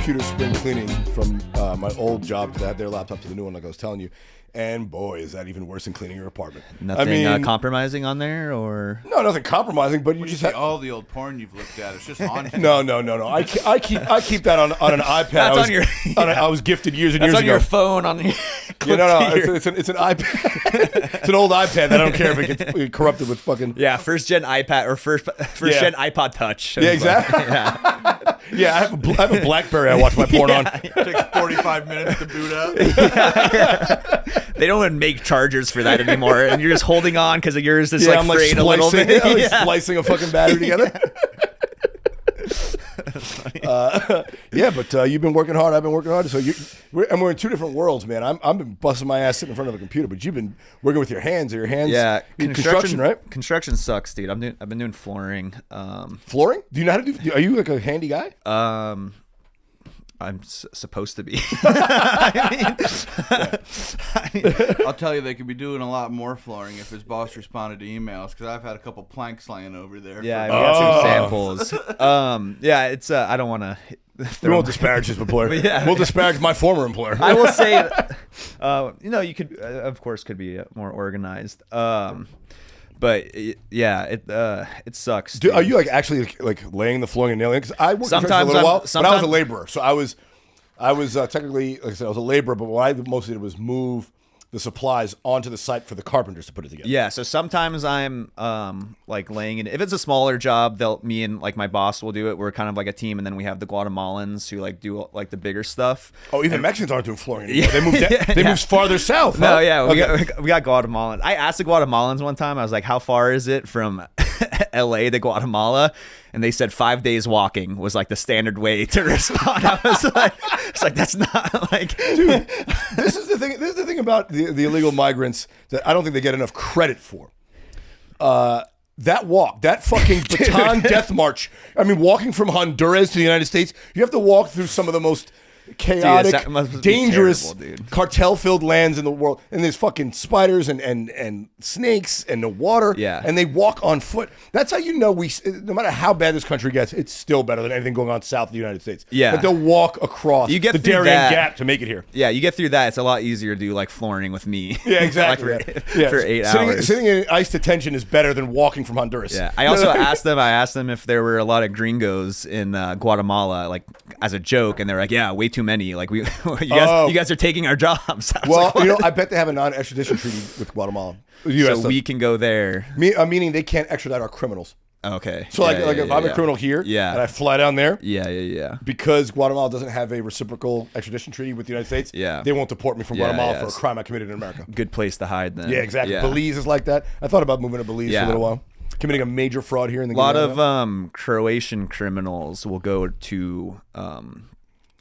computer spring cleaning from my old job because I had their laptop to the new one, like I was telling you. And boy, is that even worse than cleaning your apartment. Nothing compromising on there, or no, nothing compromising. But you just all the old porn you've looked at. It's just on. No. I keep that on an iPad. That's I was gifted years and years that's ago. on your phone on your. It's an iPad. It's an old iPad. I don't care if it gets corrupted with fucking. Yeah, first gen iPad or first gen iPod Touch. Yeah, exactly. Yeah, I have a BlackBerry. I watch my porn on. It takes 45 minutes to boot up. They don't even make chargers for that anymore, and you're just holding on because yours is I'm frayed a little bit. Splicing a fucking battery together. But you've been working hard. I've been working hard. So we're in two different worlds, man. I've been busting my ass sitting in front of a computer, but you've been working with your hands. Are your hands? Yeah, construction, right? Construction sucks, dude. I've been doing flooring. Flooring? Do you know how to do? Are you like a handy guy? I'm supposed to be. I'll tell you, they could be doing a lot more flooring if his boss responded to emails, because I've had a couple planks laying over there. Yeah, we got some samples. It's I don't want to. We won't disparage his employer. We'll disparage my former employer. I will say, you could, of course, could be more organized. But it sucks. Are you actually laying the flooring and nailing it? Because I worked sometimes for a little while, but I was a laborer, so I was technically, like I said, I was a laborer. But what I mostly did was move the supplies onto the site for the carpenters to put it together. Yeah, so sometimes I'm laying it. If it's a smaller job, me and my boss will do it. We're kind of like a team, and then we have the Guatemalans who do the bigger stuff. Oh, even Mexicans aren't doing flooring anymore. They moved farther south. No, huh? yeah, we got Guatemalans. I asked the Guatemalans one time. I was like, "How far is it from LA to Guatemala?" And they said 5 days walking was the standard way to respond. I was like, that's not dude. This is the thing. This is the thing about the illegal migrants that I don't think they get enough credit for. That walk, that fucking Baton Death March. I mean, walking from Honduras to the United States, you have to walk through some of the most chaotic, dangerous, cartel-filled lands in the world, and there's fucking spiders and snakes and the water. Yeah, and they walk on foot. That's how you know no matter how bad this country gets, it's still better than anything going on south of the United States. Yeah, but they'll walk across the Darien Gap to make it here. Yeah, you get through that. It's a lot easier to do flooring with me. Yeah, exactly. For 8 hours. Sitting in ICE detention is better than walking from Honduras. Yeah, I also asked them if there were a lot of gringos in Guatemala, as a joke, and they're like, "Yeah, way too many. You guys are taking our jobs." Well, I bet they have a non-extradition treaty with Guatemala. So we can go there. Meaning they can't extradite our criminals. Okay. So if I'm a criminal here, and I fly down there, because Guatemala doesn't have a reciprocal extradition treaty with the United States, they won't deport me from Guatemala for a crime I committed in America. Good place to hide then. Yeah, exactly. Yeah. Belize is like that. I thought about moving to Belize for a little while, committing a major fraud here in the. A lot of Croatian criminals will go to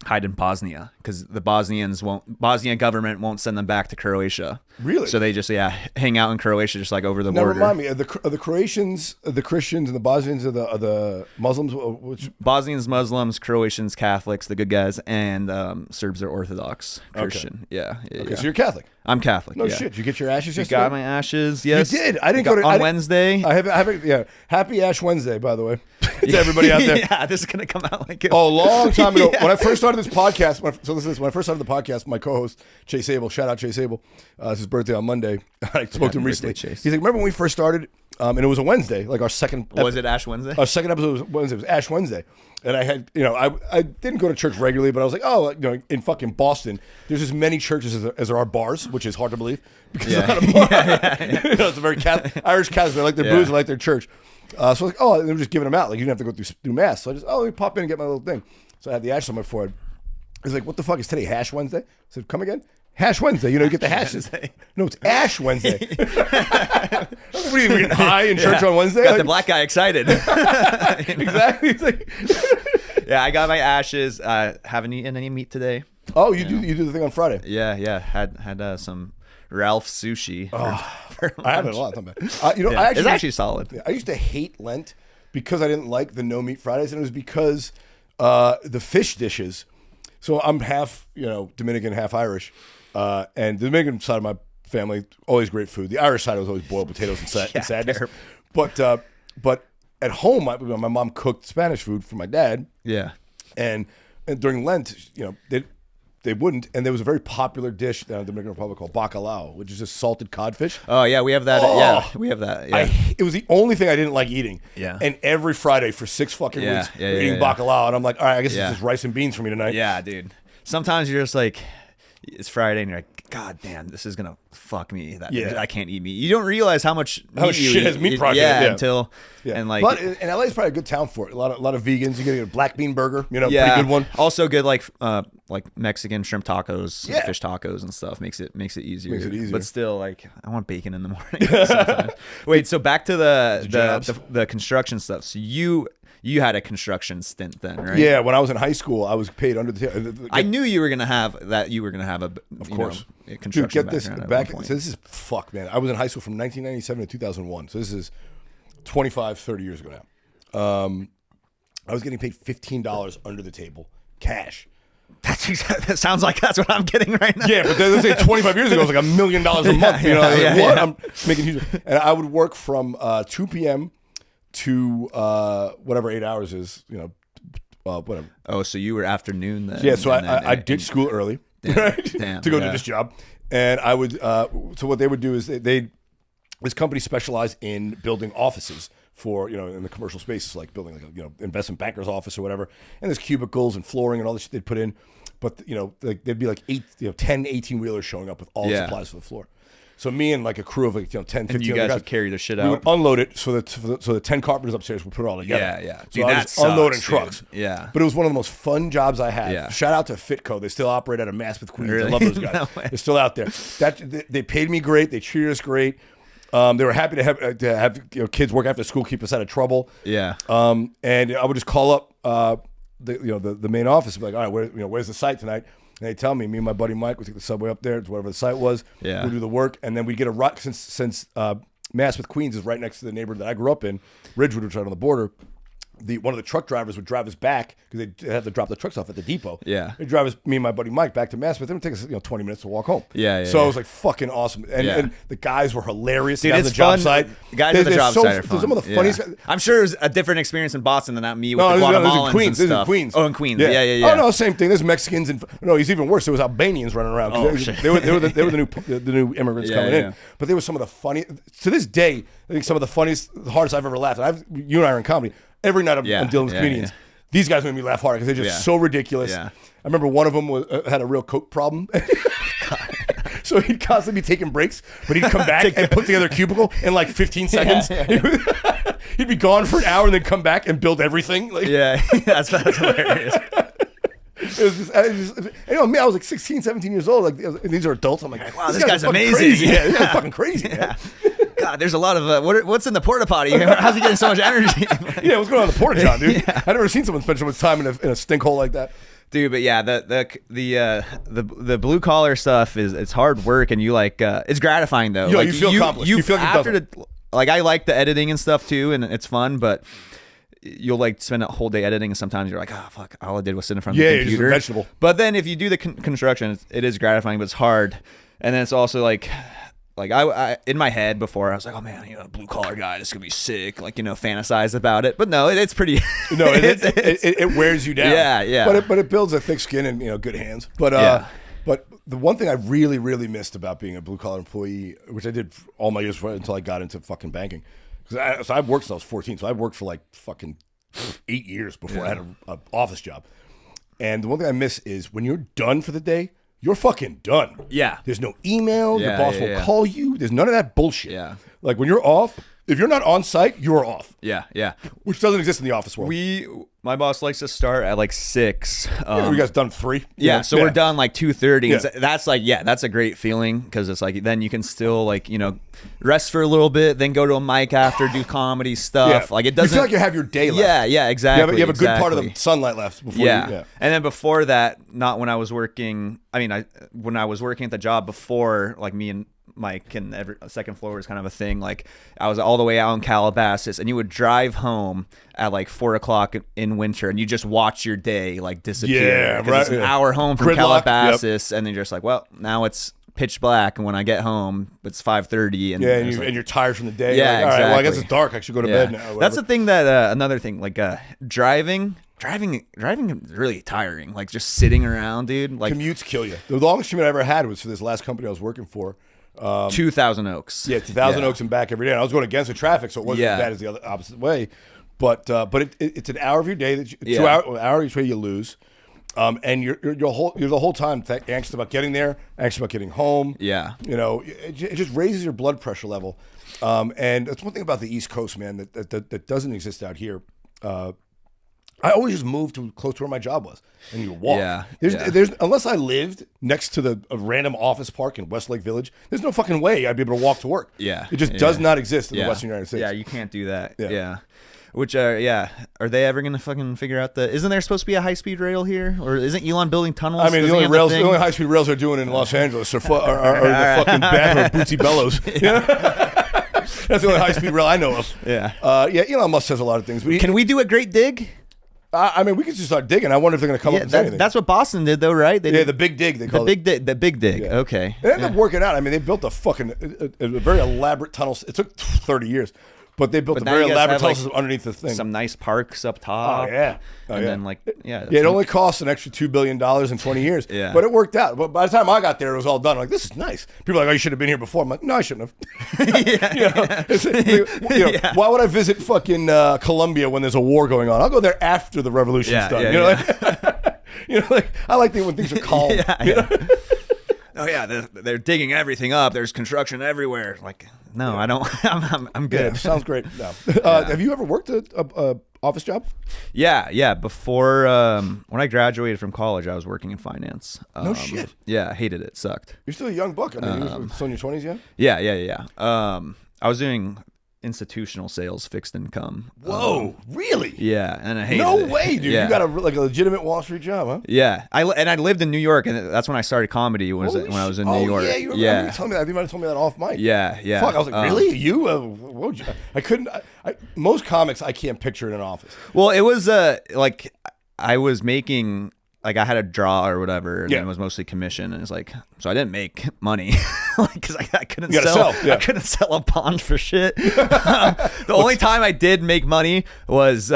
hide in Bosnia because the Bosnian government won't send them back to Croatia. Really? So they just hang out in Croatia, just over the border. Remind me, are the Croatians, the Christians, and the Bosnians are the Muslims? Which? Bosnians, Muslims, Croatians, Catholics, the good guys, and Serbs are Orthodox Christian. Okay. Yeah. So you're Catholic. I'm Catholic. No shit. Did you get your ashes yesterday? Got my ashes. Yes. You did. I didn't go on Wednesday. I have. Happy Ash Wednesday, by the way, to everybody out there. Yeah, this is gonna come out a long time ago when I first started this podcast. When I first started the podcast, my co-host Chase Abel, shout out Chase Abel, it's his birthday on Monday. I spoke to him recently. He's like, remember when we first started, and it was a Wednesday, our second. Was it Ash Wednesday? Our second episode was Wednesday. It was Ash Wednesday. And I had, I didn't go to church regularly, but I was like, in fucking Boston, there's as many churches as there are bars, which is hard to believe because it's not a bar. It's a very Irish Catholic. They like their booze, they like their church. So I was like, they were just giving them out. You didn't have to go through mass. So I just, let me pop in and get my little thing. So I had the ashes on my forehead. He's like, what the fuck is today? Hash Wednesday? I said, come again? Hash Wednesday. You get the hashes. No, it's Ash Wednesday. What are you getting high in church on Wednesday? Got the black guy excited. Exactly. It's like I got my ashes. Haven't eaten any meat today. Oh, you do the thing on Friday. Yeah. Had some Ralph sushi. For I had it a lot. Not bad. It's actually solid. I used to hate Lent because I didn't like the no meat Fridays, and it was because the fish dishes. So I'm half Dominican, half Irish. And the Dominican side of my family, always great food. The Irish side was always boiled potatoes and sadness. But at home, my mom cooked Spanish food for my dad. Yeah. And and during Lent, they wouldn't, and there was a very popular dish down in the Dominican Republic called bacalao, which is just salted codfish. Oh yeah, we have that. Yeah, we have that. Yeah. It was the only thing I didn't like eating. Yeah. And every Friday for 6 fucking weeks, we're eating bacalao, and I'm like, all right, I guess it's just rice and beans for me tonight. Yeah, dude. Sometimes you're just like, it's Friday, and you're like, God damn, this is gonna fuck me. I can't eat meat. You don't realize how much shit has meat product. Until and like. But and LA is probably a good town for it. A lot of vegans. You get a black bean burger. Pretty good one. Also good like Mexican shrimp tacos, fish tacos and stuff. Makes it easier. But still, like I want bacon in the morning. Sometimes. Wait, so back to the construction stuff. So you had a construction stint then, right? Yeah, when I was in high school, I was paid under the table. I knew you were gonna have that. You were gonna have a construction. Dude, get this back. So this is man. I was in high school from 1997 to 2001. So this is 25, 30 years ago now. I was getting paid $15 under the table, cash. That sounds like that's what I'm getting right now. Yeah, but let's say 25 years ago, it was like $1 million a month. What? I'm making huge. And I would work from 2 p.m. to whatever 8 hours is, whatever. Oh, so you were afternoon then? Yeah, so I ditched school early to go do this job, and I would. So what they would do is this company specialized in building offices for in the commercial spaces, like building like investment banker's office or whatever, and there's cubicles and flooring and all this shit they'd put in, but there'd be like 10 18-wheelers showing up with all the supplies for the floor. So me and like a crew of 10, 15 and you guys would carry the shit out. We would unload it so the 10 carpenters upstairs would put it all together. Yeah. So Dude, I was unloading trucks. Dude. Yeah. But it was one of the most fun jobs I had. Yeah. Shout out to Fitco. They still operate out of Maspeth, Queens. Really? I love those guys. No way. They're still out there. They paid me great. They treated us great. They were happy to have kids work after school, keep us out of trouble. Yeah. And I would just call up the main office and be like, all right, where's the site tonight? And they tell me and my buddy Mike would take the subway up there to whatever the site was. Yeah. We'd do the work, and then we'd get a ride since Maspeth, Queens is right next to the neighborhood that I grew up in, Ridgewood, which is right on the border. One of the truck drivers would drive us back because they have to drop the trucks off at the depot. Yeah. They'd drive us, me and my buddy Mike, back to Maspeth. It would take us 20 minutes to walk home. Yeah. So it was like fucking awesome. And the guys were hilarious. Dude, guys it's on the job fun. site. The guys on the job site are fun. Some of the funniest guys. I'm sure it was a different experience in Boston than that me with the Guatemalans Guatemalans and stuff. Queens. Oh, in Queens. Yeah. Oh no, same thing. There's Mexicans and it's even worse. There was Albanians running around. Oh, shit. They were the new immigrants coming in. But they were some of the funniest. To this day, I think some of the funniest, the hardest I've ever laughed. You and I are in comedy. Every night I'm dealing with comedians. Yeah. These guys made me laugh hard because they're just so ridiculous. Yeah. I remember one of them had a real coke problem. So he'd constantly be taking breaks, but he'd come back and put together a cubicle in like 15 seconds. He'd be gone for an hour and then come back and build everything. That's hilarious. Me, I was like 16, 17 years old. Like these are adults. I'm like, wow, this guy's amazing. Crazy. Yeah, this guy's fucking crazy. Man. God, there's a lot of what's in the porta potty? How's he getting so much energy? Yeah, what's going on in the porta john, dude? I've never seen someone spend so much time in a stink hole like that. Dude, but yeah, the blue collar stuff it's hard work, and you it's gratifying though. You feel accomplished. You feel like you've done it. I like the editing and stuff too, and it's fun, but you'll spend a whole day editing, and sometimes you're like, oh fuck, all I did was sit in front of the computer. You're just a vegetable. But then if you do the construction, it is gratifying, but it's hard, and then it's also like I in my head before I was like, oh man, blue collar guy, this is gonna be sick, fantasize about it. But no, it's pretty. No, it wears you down. Yeah. But it builds a thick skin and good hands. But but the one thing I really really missed about being a blue collar employee, which I did all my years until I got into fucking banking, because I've worked since I was 14, so I worked for like fucking 8 years before I had an office job. And the one thing I miss is when you're done for the day. You're fucking done. Yeah. There's no email. Your boss will call you. There's none of that bullshit. Yeah. Like when you're off, if you're not on site, you're off. Yeah. Which doesn't exist in the office world. My boss likes to start at 6. You guys done 3? Yeah. So we're done 2:30. Yeah. That's that's a great feeling because it's then you can still rest for a little bit, then go to a mic after, do comedy stuff. Yeah. It doesn't. You feel like you have your day left. Yeah. Exactly. You have a good part of the sunlight left before. And then before that, not when I was working. When I was working at the job before, me and Mike and every second floor was kind of a thing. I was all the way out in Calabasas, and you would drive home at 4:00 in winter, and you just watch your day disappear. Yeah, right. It's an hour home from Gridlock, Calabasas, and then you're just well, now it's pitch black, and when I get home, it's 5:30, and and you're tired from the day. Yeah, all right, exactly. well, I guess it's dark. I should go to bed now. That's the thing that another thing driving driving is really tiring. Like just sitting around, dude. Like Commutes kill you. The longest commute I ever had was for this last company I was working for. 2,000 Oaks. Yeah, 2,000 Oaks and back every day. And I was going against the traffic, so it wasn't as bad as the other opposite way. But it's an hour of your day, 2 hour each way you lose. And you're the whole time anxious about getting there, anxious about getting home. Yeah. You know, it just raises your blood pressure level. And that's one thing about the East Coast, man, that doesn't exist out here. I always just moved to close to where my job was, and you walk. Yeah, there's unless I lived next to a random office park in Westlake Village, there's no fucking way I'd be able to walk to work. Yeah, it just does not exist in the Western United States. Yeah, you can't do that. Yeah. Which are they ever gonna fucking figure out isn't there supposed to be a high speed rail here, or isn't Elon building tunnels? I mean, the only high speed rails they're doing in Los Angeles are the fucking Baton or Bootsy Bellows. That's the only high speed rail I know of. Yeah. Elon Musk says a lot of things. But can we do a great dig? I mean, we could just start digging. I wonder if they're going to come up with anything. That's what Boston did, though, right? The big dig. They call it the big dig. Yeah. Okay. It ended up working out. I mean, they built a very elaborate tunnel. It took 30 years, but they built a very elaborate tunnel underneath the thing. Some nice parks up top. Oh yeah. And then it only cost an extra $2 billion in 20 years. Yeah. But it worked out. But by the time I got there, it was all done. I'm like, this is nice. People are like, oh, you should have been here before. I'm like, no, I shouldn't have. Why would I visit fucking Colombia when there's a war going on? I'll go there after the revolution's done. Like I like when things are calm. Oh yeah, they're digging everything up. There's construction everywhere. Like, no, I don't. I'm good. Yeah, sounds great. No. Have you ever worked a office job? Yeah. Before when I graduated from college, I was working in finance. No shit. Yeah, I hated it. Sucked. You're still a young buck. I mean, you're still in your 20s yet? Yeah. I was doing institutional sales, fixed income. Whoa, really? Yeah, and I hated it. No way, dude. Yeah. You got a legitimate Wall Street job, huh? Yeah, I lived in New York, and that's when I started comedy. When I was in New York. Yeah, you remember telling me that. I think you might have told me that off mic. Yeah. Fuck, I was like, really? You? I couldn't. Most comics, I can't picture in an office. Well, it was like I was making. Like I had a draw or whatever, and it was mostly commission, and it's like, so I didn't make money, because I couldn't sell. I couldn't sell a bond for shit. The only time I did make money was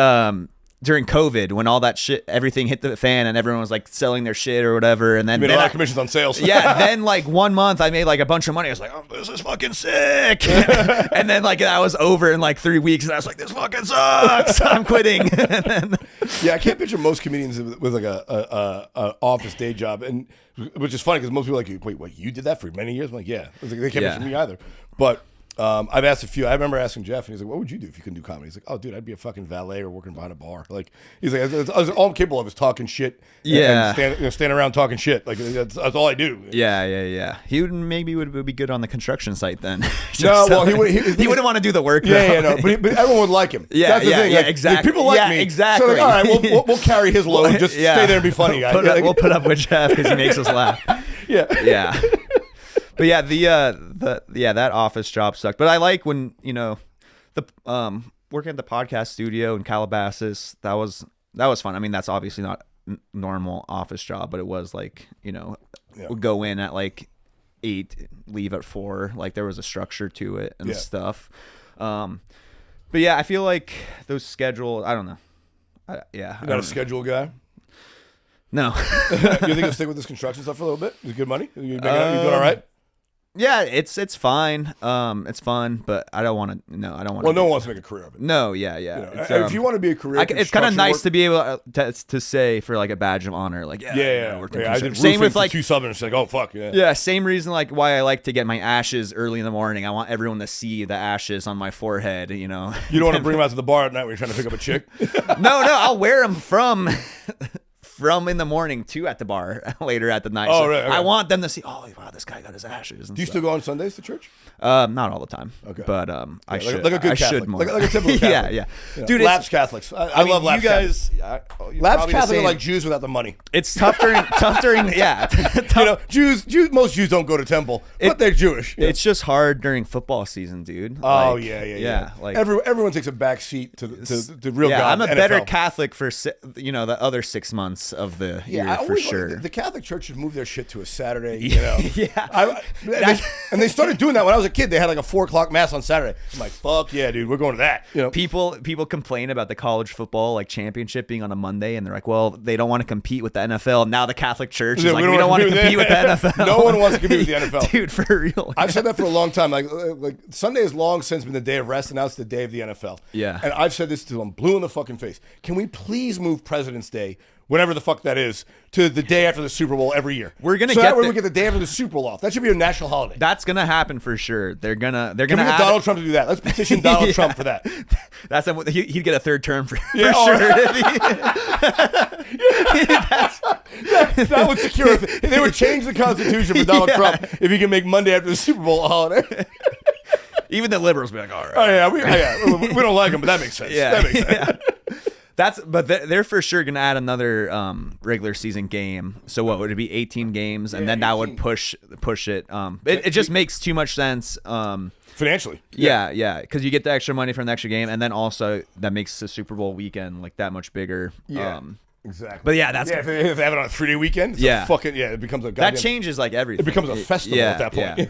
during COVID, when all that shit, everything hit the fan, and everyone was like selling their shit or whatever, and then you made a lot of commissions on sales. Then like 1 month I made like a bunch of money. I was like, oh, this is fucking sick. And then like that was over in like 3 weeks, and I was like, this fucking sucks. I'm quitting. I can't picture most comedians with like a office day job, and which is funny because most people are like, wait, what? You did that for many years? I'm like, yeah. I was like, they can't picture me either, but. I've asked a few. I remember asking Jeff, and he's like, "What would you do if you couldn't do comedy?" He's like, "Oh, dude, I'd be a fucking valet or working behind a bar." Like, he's like, all I'm capable of is talking shit. And stand around talking shit. Like that's all I do. Yeah. He would be good on the construction site then. He wouldn't want to do the work. No. But everyone would like him. That's the thing. Like, exactly. People like me. Exactly. So like, all right, we'll carry his load. Just stay there and be funny, guys. We'll put up with Jeff because he makes us laugh. Yeah. But that office job sucked. But I like when, the working at the podcast studio in Calabasas, that was fun. I mean, that's obviously not normal office job, but it was like, would go in at like 8, leave at 4. Like there was a structure to it and stuff. But yeah, I feel like those schedules, I don't know. You're not a schedule guy? No. You think you'll stick with this construction stuff for a little bit? Is it good money? You doing all right? Yeah, it's fine. It's fun, but I don't want to. No, I don't want. Well, no one wants to make a career of it. No, yeah. If you want to be a career, it's kind of nice to be able to say for like a badge of honor, like I did same with like 2 Southerners. Like, oh fuck yeah. Same reason like why I like to get my ashes early in the morning. I want everyone to see the ashes on my forehead. You don't want to bring them out to the bar at night when you're trying to pick up a chick. No, I'll wear them from in the morning to at the bar later at the night. Oh, right. Okay. I want them to see, oh, wow, this guy got his ashes. Do you still go on Sundays to church? Not all the time. Okay. But I should. Like a good I Catholic. should more. Like a typical Catholic. Yeah. Dude, lapsed Catholics. I love lapsed Catholics. Lapsed Catholics are like Jews without the money. It's tough during yeah. Jews. Most Jews don't go to temple, but they're Jewish. Yeah. It's just hard during football season, dude. Oh yeah. Like everyone takes a back seat to real God. I'm a NFL. better Catholic for the other 6 months months of the year for sure. The Catholic Church should move their shit to a Saturday. You know, Yeah. And they started doing that when I was a kid. They had like a 4:00 mass on Saturday. I'm like, fuck yeah, dude, we're going to that. You know, people complain about the college football like championship being on a Monday, and they're like, well, they don't want to compete with the NFL. Now the Catholic Church is like, we don't want to compete with the NFL. No one wants to compete with the NFL, dude, for real. I've said that for a long time. Like Sunday has long since been the day of rest, and now it's the day of the NFL. Yeah. And I've said this to them, blue in the fucking face. Can we please move President's Day, whatever the fuck that is, to the day after the Super Bowl every year? We're gonna so get that way we get the day after the Super Bowl off. That should be a national holiday. That's gonna happen for sure. They're gonna Can we get Donald Trump to do that? Let's petition Donald Trump for that. He'd get a third term for sure. That would secure it. They would change the Constitution for Donald Trump if he can make Monday after the Super Bowl a holiday. Even the liberals be like, all right. Oh yeah, we don't like him, but that makes sense. Yeah, that makes sense. But they're for sure gonna add another regular season game. So what would it be? 18 games, and then 18. That would push it. It just makes too much sense. Financially. Yeah, because you get the extra money from the extra game, and then also that makes the Super Bowl weekend like that much bigger. Yeah. Exactly. But yeah, that's if they have it on a 3-day weekend, it becomes a goddamn, that changes like everything. It becomes a festival at that point. Yeah.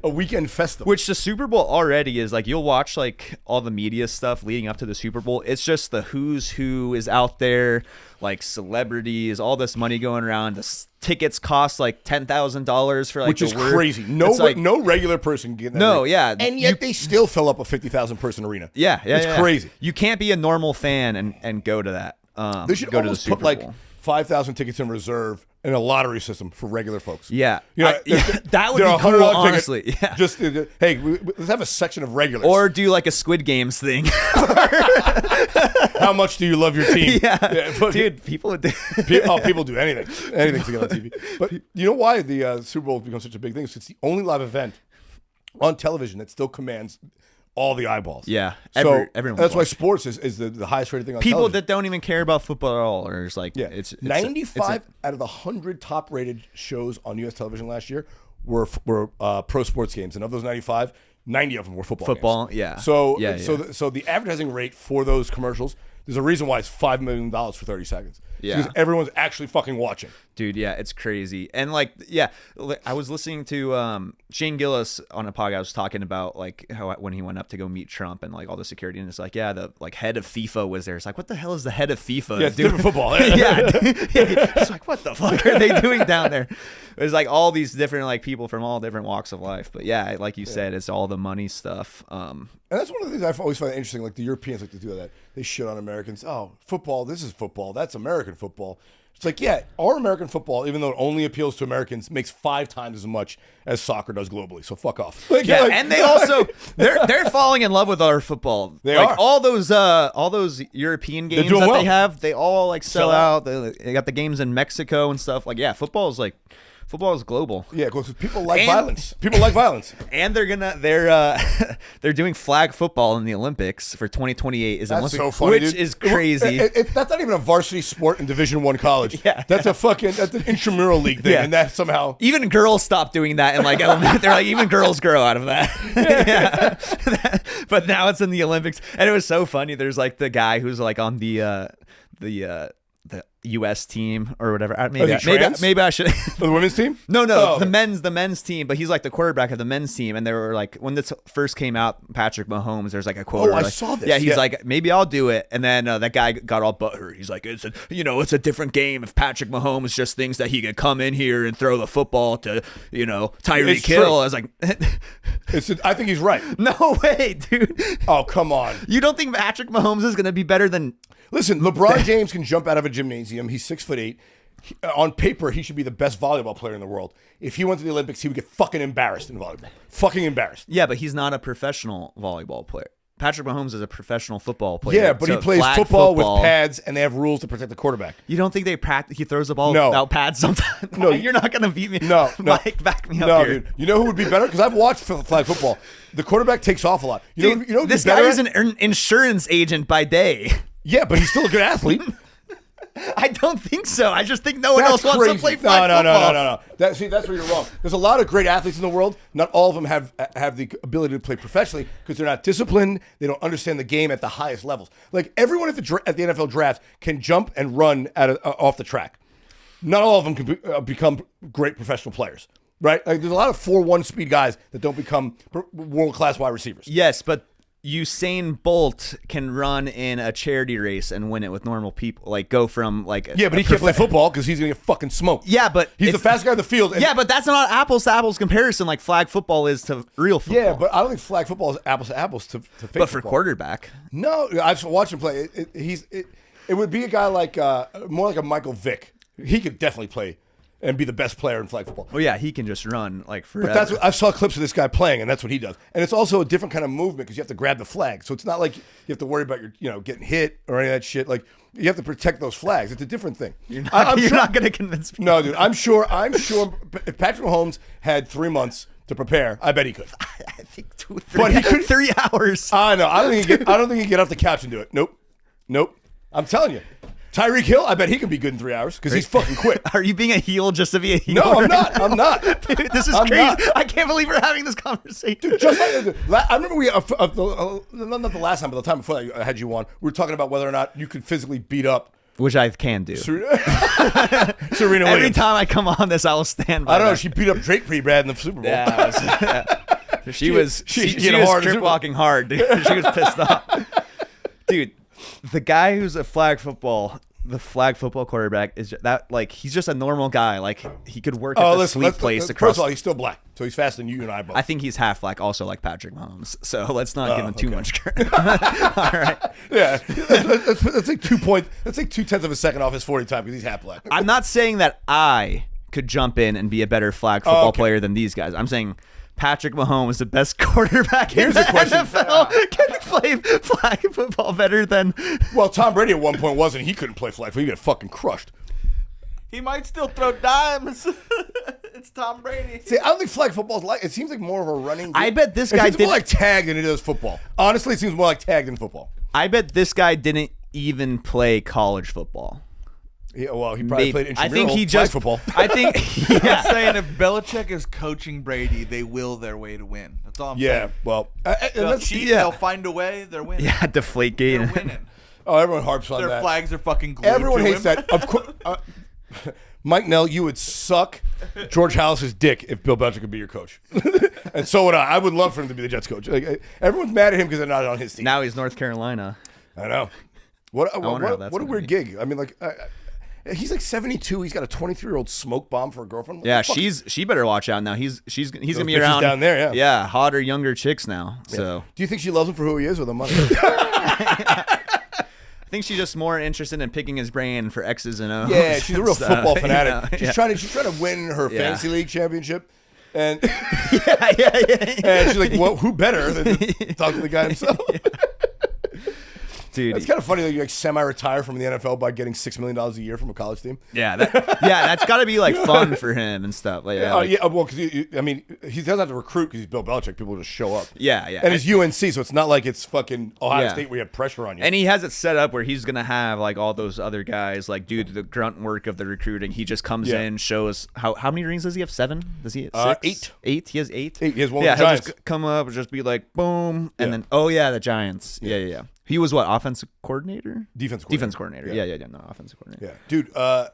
A weekend festival. Which the Super Bowl already is. Like, you'll watch like all the media stuff leading up to the Super Bowl. It's just the who's who is out there, like celebrities, all this money going around. The tickets cost like $10,000 for like, which is crazy. No regular person can get that. No, rate. Yeah, and yet they still fill up a 50,000 person arena. Yeah, it's crazy. You can't be a normal fan and go to that. They should go to the Super Bowl. Like 5,000 tickets in reserve and a lottery system for regular folks. Yeah, that would be cool, honestly. Yeah. Just hey, let's have a section of regulars, or do like a Squid Games thing. How much do you love your team? Yeah dude, people would do. People do anything to get on TV. But you know why the Super Bowl has become such a big thing? It's the only live event on television that still commands all the eyeballs. Yeah. Everyone. That's why sports is the highest rated thing on people television. That don't even care about football at all, or it's like, it's 95 out of the 100 top rated shows on U.S. television last year were pro sports games, and of those 95, 90 of them were football games. Yeah. So the advertising rate for those commercials, there's a reason why it's $5 million for 30 seconds. Yeah. Because everyone's actually fucking watching. Dude, yeah, it's crazy. And like, yeah, I was listening to Shane Gillis on a podcast talking about like how when he went up to go meet Trump and like all the security, and it's like, yeah, the like head of FIFA was there. It's like, what the hell is the head of FIFA? Yeah, it's different football. Yeah. It's like, what the fuck are they doing down there? It's like all these different like people from all different walks of life. But yeah, like you said, it's all the money stuff. And that's one of the things I've always found interesting. Like the Europeans like to do that. They shit on Americans. Oh, football. This is football. That's American football. It's like, yeah, our American football, even though it only appeals to Americans, makes 5 times as much as soccer does globally. So fuck off. And they also they're falling in love with our football. They are. All those European games that they have, they all like sell out. They got the games in Mexico and stuff. Like, yeah, football is global. Yeah, because people like violence. People like violence. And they're doing flag football in the Olympics for 2028. That's so funny, which is crazy. That's not even a varsity sport in Division I college. Yeah, that's an intramural league thing, and that somehow even girls stop doing that in like elementary. They're like, even girls grow out of that. But now it's in the Olympics, and it was so funny. There's like the guy who's like on the U.S. team or whatever. Maybe I should. The women's team? No, the men's team. But he's like the quarterback of the men's team. And they were like, when this first came out, Patrick Mahomes, there's like a quote. I saw this. Yeah, he's like, maybe I'll do it. And then that guy got all butthurt. He's like, it's a different game if Patrick Mahomes just thinks that he could come in here and throw the football to Tyreek Hill. I was like, I think he's right. No way, dude. Oh, come on. You don't think Patrick Mahomes is going to be better than? Listen, LeBron James can jump out of a gymnasium. He's 6'8". On paper, he should be the best volleyball player in the world. If he went to the Olympics, he would get fucking embarrassed in volleyball. Fucking embarrassed. Yeah, but he's not a professional volleyball player. Patrick Mahomes is a professional football player. Yeah, but he plays football with pads, and they have rules to protect the quarterback. You don't think they practice? He throws the ball without pads sometimes. No, you're not going to beat me. No, Mike, back me up here. Dude. You know who would be better? Because I've watched flag football. The quarterback takes off a lot. You know this guy is an insurance agent by day. Yeah, but he's still a good athlete. I don't think so. I just think no one else wants to play flag football. No. That's where you're wrong. There's a lot of great athletes in the world. Not all of them have the ability to play professionally because they're not disciplined. They don't understand the game at the highest levels. Like everyone at the NFL draft can jump and run off the track. not all of them can become great professional players, right? Like, there's a lot of 4.1 speed guys that don't become world-class wide receivers. Yes, but Usain Bolt can run in a charity race and win it with normal people. Like, go from, like... Yeah, but he can't play football because he's going to get fucking smoked. Yeah, but... He's the fastest guy in the field. Yeah, but that's not apples-to-apples comparison like flag football is to real football. Yeah, but I don't think flag football is apples-to-apples to fake But for football. quarterback... No, I've watched him play. It would be a guy like... more like a Michael Vick. He could definitely play and be the best player in flag football. Oh, yeah, he can just run, like, forever. But that's what, I saw clips of this guy playing, and that's what he does. And it's also a different kind of movement because you have to grab the flag. So it's not like you have to worry about your, getting hit or any of that shit. Like, you have to protect those flags. It's a different thing. You're not going to convince me. No, dude. I'm sure if Patrick Mahomes had 3 months to prepare, I bet he could. I think 2 or 3 But he could 3 hours. I know. I don't think he'd get off the couch and do it. Nope. I'm telling you. Tyreek Hill, I bet he can be good in 3 hours because he's fucking quick. Are you being a heel just to be a heel? No, I'm not. I'm not. Dude, this is I'm crazy. not. I can't believe we're having this conversation. Dude, just like I remember not the last time, but the time before I had you on, we were talking about whether or not you could physically beat up Which I can do. Serena Every Williams. time I come on this, I will stand by I don't know. that. She beat up Drake pretty bad in the Super Bowl. Yeah, she was hard trip walking hard, dude. She was pissed off. Dude, the guy who's a flag football quarterback is that, like, he's just a normal guy. Like, he could work at the sweet place across. First of all, he's still black, so he's faster than you and I both. I think he's half black, also like Patrick Mahomes. So let's not give him too much credit. All right. Yeah, that's like 2 points. That's like 0.2 of a second off his 40 time because he's half black. I'm not saying that I could jump in and be a better flag football player than these guys. I'm saying Patrick Mahomes is the best quarterback in the NFL. Can he play flag football better than... Well, Tom Brady at one point wasn't. He couldn't play flag football. He got fucking crushed. He might still throw dimes. It's Tom Brady. See, I don't think flag football is like... It seems like more of a running game. I bet this guy It seems more like tag than it does football. Honestly, it seems more like tag than football. I bet this guy didn't even play college football. Yeah, well, he probably played intramural I think he just football. I think I'm saying if Belichick is coaching Brady, they will their way to win. That's all I'm saying. Yeah, well... They'll cheat, they'll find a way, they're winning. yeah, deflate They're game. winning. Oh, everyone harps on Their that. flags are fucking glued Everyone to hates him. that. Of course... Mike Nell, you would suck George Halas's dick if Bill Belichick could be your coach. And so would I. I would love for him to be the Jets coach. Like, everyone's mad at him because they're not on his team. Now he's North Carolina. I know. What wonder how a that's gonna weird gig. I mean, like, he's like 72. He's got a 23-year-old smoke bomb for a girlfriend. What Yeah, the fuck? she better watch out now. He's gonna be bitches around down there, yeah. Yeah, hotter, younger chicks now. So Do you think she loves him for who he is or the money? I think she's just more interested in picking his brain for X's and O's. Yeah, she's a real So, football you fanatic. know, She's trying to win her fantasy league championship. And yeah. and she's like, well, who better than to talk to the guy himself? Dude, It's kind of funny that you like semi-retire from the NFL by getting $6 million a year from a college team. yeah, that's got to be like fun for him and stuff. Like, Well, because he doesn't have to recruit because he's Bill Belichick. People just show up. Yeah. And it's UNC, so it's not like it's fucking Ohio Yeah. State where you have pressure on you. And he has it set up where he's gonna have like all those other guys like do the grunt work of the recruiting. He just comes in, shows how many rings does he have? 7? Does he have 6? 8. 8? He has 8. He has one Yeah, with the he'll Giants. just come up and just be like boom, and then the Giants. Yeah. He was what, offensive coordinator? Defense coordinator. Yeah. Yeah. No, offensive coordinator. Yeah, dude. I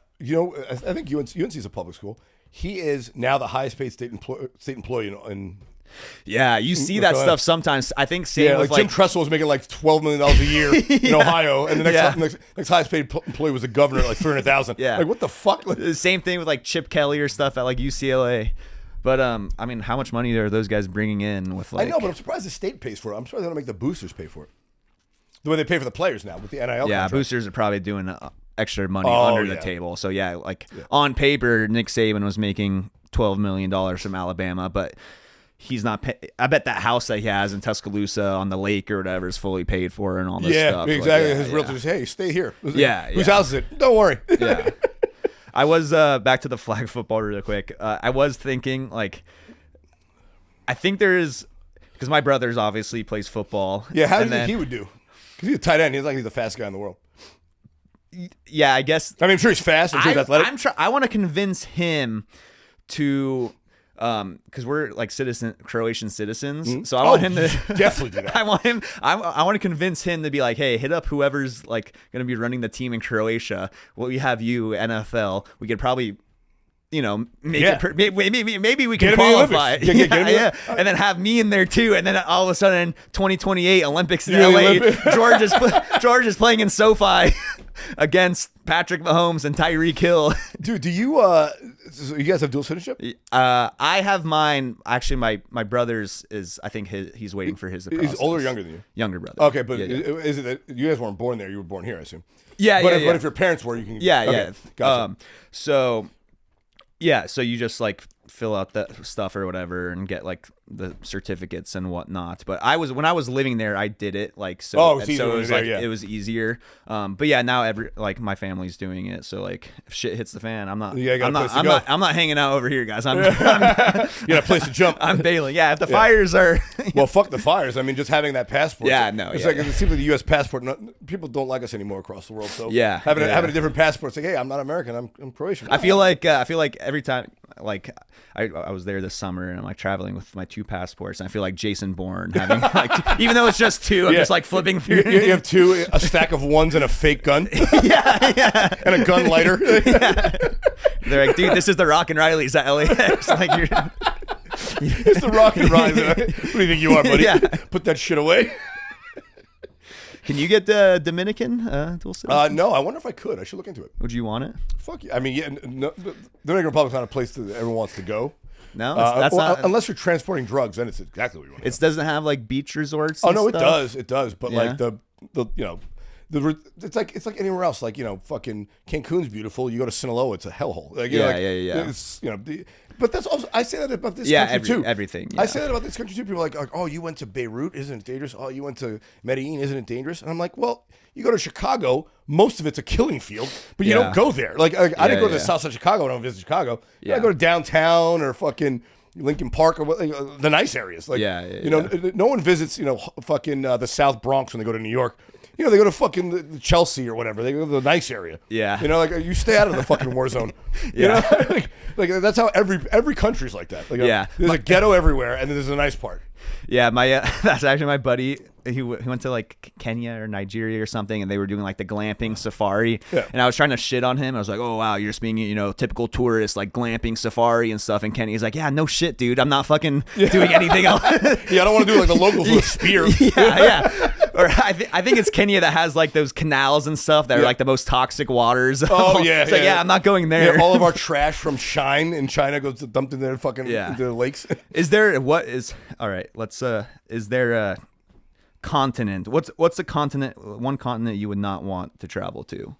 think UNC is a public school. He is now the highest paid state employee in Yeah, you see North that Carolina. stuff sometimes. I think same Yeah, with like Jim Tressel was making like $12 million a year in Ohio, and the next highest paid employee was the governor at like $300,000. Yeah. Like what the fuck? the same thing with like Chip Kelly or stuff at like UCLA. But I mean, how much money are those guys bringing in with like? I know, but I'm surprised the state pays for it. I'm surprised they don't make the boosters pay for it. The way they pay for the players now with the NIL. Yeah, contract. boosters are probably doing extra money under the table. So on paper, Nick Saban was making $12 million from Alabama, but he's not. I bet that house that he has in Tuscaloosa on the lake or whatever is fully paid for and all this stuff. Yeah, exactly. Like, His realtor just, hey, stay here. Yeah, Whose house is it? Don't worry. Yeah. I was back to the flag football real quick. I was thinking like, I think there is because my brother's obviously plays football. Yeah, how do you think he would do? Because he's a tight end. He's like he's the fastest guy in the world. Yeah, I guess. I mean, I'm sure he's fast. I'm sure he's athletic. I want to convince him to because we're like Croatian citizens. So I want him to definitely do that. I want him. I want to convince him to be like, hey, hit up whoever's like going to be running the team in Croatia. Well, we have you, NFL. We could probably, make it. Maybe we can qualify. Yeah. And then have me in there too. And then all of a sudden, 2028 Olympics in LA. George is playing in SoFi against Patrick Mahomes and Tyreek Hill. Dude, do you so you guys have dual citizenship? I have mine. Actually, my brother's is. I think he's waiting for his. He's older or younger than you? Younger brother. Okay, but is it that you guys weren't born there? You were born here, I assume. Yeah, but if your parents were, you can. Yeah. Gotcha. So you just like fill out that stuff or whatever and get like the certificates and whatnot. But when I was living there, I did it like so. Oh, it was like it was easier. But yeah, now my family's doing it. So like if shit hits the fan, I'm not hanging out over here, guys. You got a place to jump. I'm bailing. Yeah, if the fires are well, fuck the fires. I mean, just having that passport. Yeah, no. It's it seems like the U.S. passport. People don't like us anymore across the world. So having a different passport, it's like, hey, I'm not American. I'm Croatian. I feel like every time like I was there this summer and I'm like traveling with my 2 passports and I feel like Jason Bourne having like even though it's just 2, I'm just like flipping through. You have 2, a stack of ones and a fake gun. yeah. And a gun lighter. They're like, dude, this is the Rock and Riley's at LAX. Like you're it's the Rock and Riley. What do you think you are, buddy? Yeah. Put that shit away. Can you get the Dominican dual citizenship? No, I wonder if I could. I should look into it. Would you want it? Fuck yeah. I mean, the Dominican Republic's not a place that everyone wants to go. No, that's not. Unless you're transporting drugs, then it's exactly what you want. It doesn't have like beach resorts. Oh no, stuff? It does. But like it's like anywhere else. Like fucking Cancun's beautiful. You go to Sinaloa, it's a hellhole. Like, yeah. It's but that's also I say that about this country too. Everything. Yeah. I say that about this country too. People are like, oh, you went to Beirut, isn't it dangerous? Oh, you went to Medellin, isn't it dangerous? And I'm like, well, you go to Chicago, most of it's a killing field, but you don't go there. Like I didn't go to the south side of Chicago. I don't visit Chicago. Yeah. I go to downtown or fucking Lincoln Park or the nice areas. Like no one visits fucking the South Bronx when they go to New York. They go to fucking Chelsea or whatever. They go to the nice area. Yeah. Like you stay out of the fucking war zone. Like that's how every country's like that. Like, there's a ghetto everywhere, and then there's a nice part. Yeah, that's actually my buddy. He went to like Kenya or Nigeria or something, and they were doing like the glamping safari. Yeah. And I was trying to shit on him. I was like, "Oh wow, you're just being typical tourist, like glamping safari and stuff." And Kenny's like, "Yeah, no shit, dude. I'm not fucking doing anything else." I don't want to do like the locals with a spear. Yeah. Or I think it's Kenya that has like those canals and stuff that are like the most toxic waters. Oh yeah. It's like I'm not going there. Yeah, all of our trash from Shine in China goes dumped in their fucking into the lakes. Is there is there a continent? What's a continent? One continent you would not want to travel to?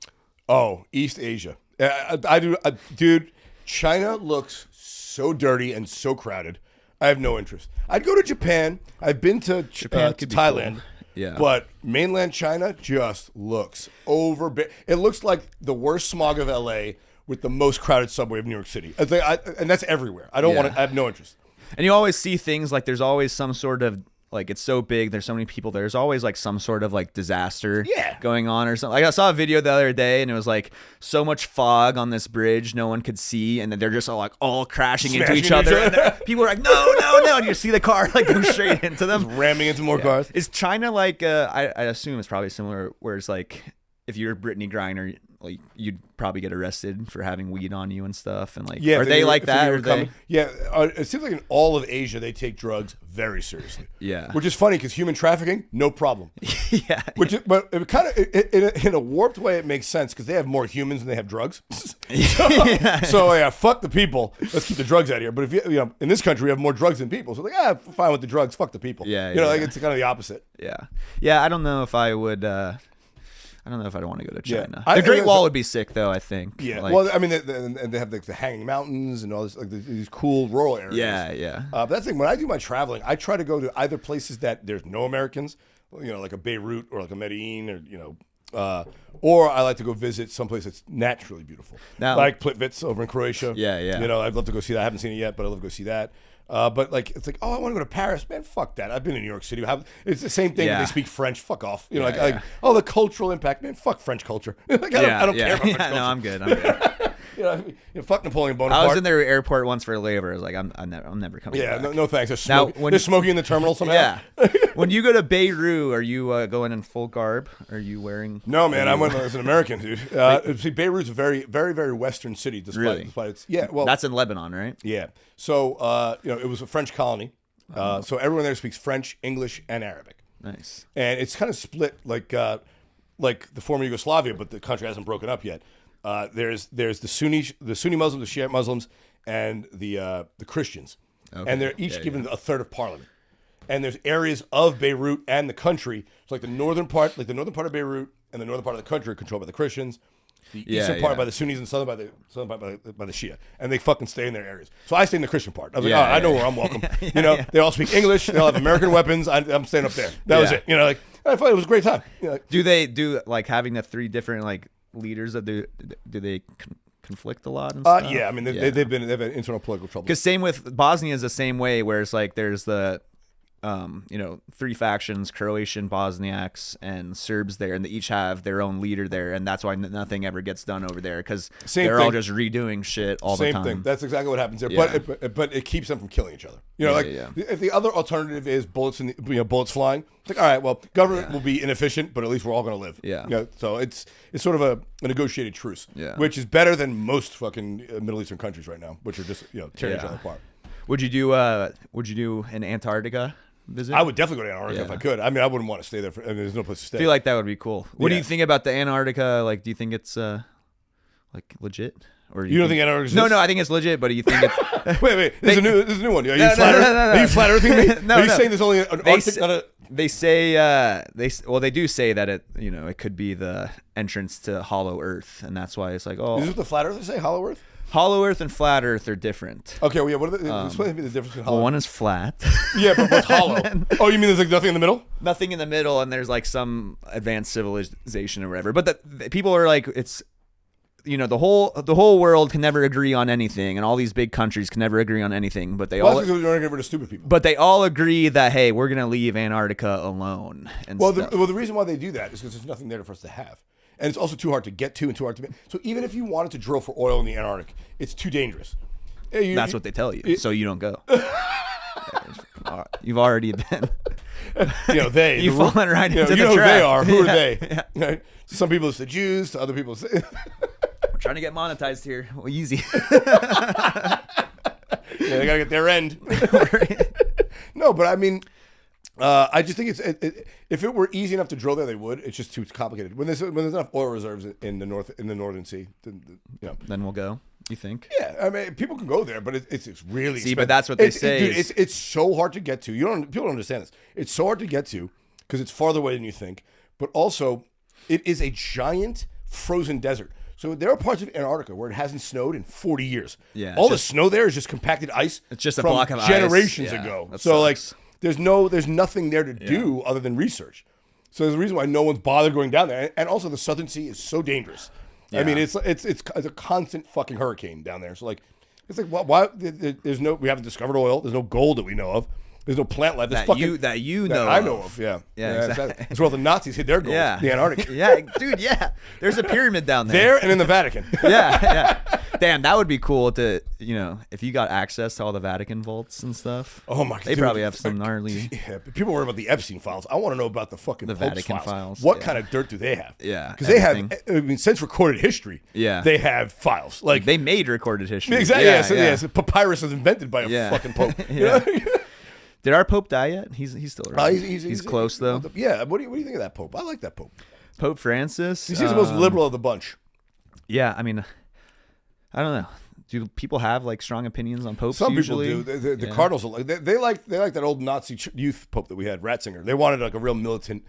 Oh, East Asia. I do, dude. China looks so dirty and so crowded. I have no interest. I'd go to Japan. I've been to Thailand. Cool. Yeah. But mainland China just looks it looks like the worst smog of LA with the most crowded subway of New York City. And that's everywhere. I don't want to. I have no interest. And you always see things like there's always some sort of like it's so big. There's so many people. There's always like some sort of like disaster going on or something. Like I saw a video the other day and it was like so much fog on this bridge no one could see, and then they're just all crashing into each other. And people are like, no, and you see the car like go straight into them, just ramming into more cars. Is China like? I assume it's probably similar. Where it's like if you're Brittany Griner, like you'd probably get arrested for having weed on you and stuff, and like are they like that? It seems like in all of Asia they take drugs very seriously. Yeah, which is funny because human trafficking, no problem. Yeah, but it kind of in a warped way it makes sense because they have more humans than they have drugs. So fuck the people. Let's keep the drugs out of here. But if in this country we have more drugs than people, so like fine with the drugs, fuck the people. Like it's kind of the opposite. Yeah. I don't know if I would. I don't know if I'd want to go to China. The Great Wall would be sick, though, I think. Yeah. Well, I mean, they have the hanging mountains and all this, like these cool rural areas. Yeah. But that's the thing. When I do my traveling, I try to go to either places that there's no Americans, like a Beirut or like a Medellin or I like to go visit someplace that's naturally beautiful. Like Plitvice over in Croatia. Yeah. I'd love to go see that. I haven't seen it yet, but I'd love to go see that. But like it's like, oh, I want to go to Paris, man. Fuck that. I've been in New York City. It's the same thing. They speak French. Fuck off. Like the cultural impact, man. Fuck French culture. I don't care about French culture. No, I'm good. fuck Napoleon Bonaparte. I was in their airport once for a layover. I was like, I'm never coming back. No thanks. They're smoking in the terminal somehow. Yeah. When you go to Beirut, are you going in full garb? Are you wearing? No, man. I went as an American, dude. See, Beirut's a very, very, very Western city. Despite its that's in Lebanon, right? Yeah. So it was a French colony. So everyone there speaks French, English, and Arabic. Nice. And it's kind of split like the former Yugoslavia, but the country hasn't broken up yet. There's the Sunni Muslims, the Shiite Muslims, and the Christians, and they're each given a third of parliament. And there's areas of Beirut and the country, so like the northern part of Beirut and the northern part of the country are controlled by the Christians. The eastern part by the Sunnis and southern by the Shia, and they fucking stay in their areas. So I stay in the Christian part. I was like, I know where I'm welcome. They all speak English. They all have American weapons. I'm staying up there. That was it. I thought it was a great time. Do they do like having the three different like leaders that do they conflict a lot and stuff? Yeah, I mean they've had internal political trouble. Because same with Bosnia is the same way, where it's like there's the three factions, Croatian, Bosniaks, and Serbs there, and they each have their own leader there, and that's why nothing ever gets done over there, because they're all just redoing shit all the time. Same thing. That's exactly what happens there. Yeah. But it keeps them from killing each other. If the other alternative is bullets bullets flying, it's like, all right, well, government will be inefficient, but at least we're all going to live. Yeah. So it's sort of a negotiated truce, which is better than most fucking Middle Eastern countries right now, which are just tearing each other apart. Would you do an Antarctica visit? I would definitely go to Antarctica if I could. I mean, I wouldn't want to stay there. There's no place to stay. I feel like that would be cool. What do you think about the Antarctica? Like, do you think it's like legit? Or you don't think Antarctica? No, I think it's legit. But do you think it's? wait. There's a new one. Are you flat earthing me? No, Are you saying there's only an Arctic? They say they do say that it could be the entrance to Hollow Earth, and that's why it's like, oh, is this what the flat earthers say? Hollow Earth? Hollow Earth and flat Earth are different. Okay, well, yeah. What are explain to me the difference between hollow? Well, one is flat. Yeah, but what's hollow? Oh, you mean there's like nothing in the middle? Nothing in the middle, and there's like some advanced civilization or whatever. But the people are like, it's the whole world can never agree on anything, and all these big countries can never agree on anything. But they all that's because you're not getting stupid people. But they all agree that, hey, we're gonna leave Antarctica alone. And the reason why they do that is because there's nothing there for us to have. And it's also too hard to get to and too hard to make. So even if you wanted to drill for oil in the Antarctic, it's too dangerous. That's what they tell you, so you don't go. You've already been. You've fallen right into the trap. Who they are. Who are Yeah. they? Yeah. To some people it's the Jews. To other people it's We're trying to get monetized here. Well, easy. They gotta get their end. No, but I mean, I just think if it were easy enough to drill there, they would. It's just too complicated. When there's enough oil reserves in the northern sea, then we'll go. You think? Yeah, I mean, people can go there, but it's really expensive. But that's what they say. Dude, it's so hard to get to. People don't understand this. It's so hard to get to because it's farther away than you think. But also, it is a giant frozen desert. So there are parts of Antarctica where it hasn't snowed in 40 years. Yeah, all the snow there is just compacted ice. It's just a from block of generations ice. ago. So sucks. There's nothing there to do other than research. So there's a reason why no one's bothered going down there. And also the Southern Sea is so dangerous. Yeah. I mean, it's a constant fucking hurricane down there. So like, it's like why we haven't discovered oil. There's no gold that we know of. There's no plant life. That I know of. Yeah, exactly. That's where all the Nazis hid their gold. Yeah. The Antarctic. Yeah, dude. Yeah, there's a pyramid down there. There and in the Vatican. Yeah. Damn, that would be cool to if you got access to all the Vatican vaults and stuff. Oh my god, they probably have some gnarly. Yeah, people worry about the Epstein files. I want to know about the fucking Vatican files. What kind of dirt do they have? Yeah, because they have. I mean, since recorded history. Yeah, they have files. Like they made recorded history. Exactly. Yeah. So papyrus was invented by a fucking pope. Yeah. Did our Pope die yet? He's still around. He's close though. Yeah. What do you think of that Pope? I like that Pope. Pope Francis. He seems the most liberal of the bunch. Yeah, I mean, I don't know. Do people have like strong opinions on popes? Some usually? people do. The cardinals they like that old Nazi youth Pope that we had, Ratzinger. They wanted like a real militant.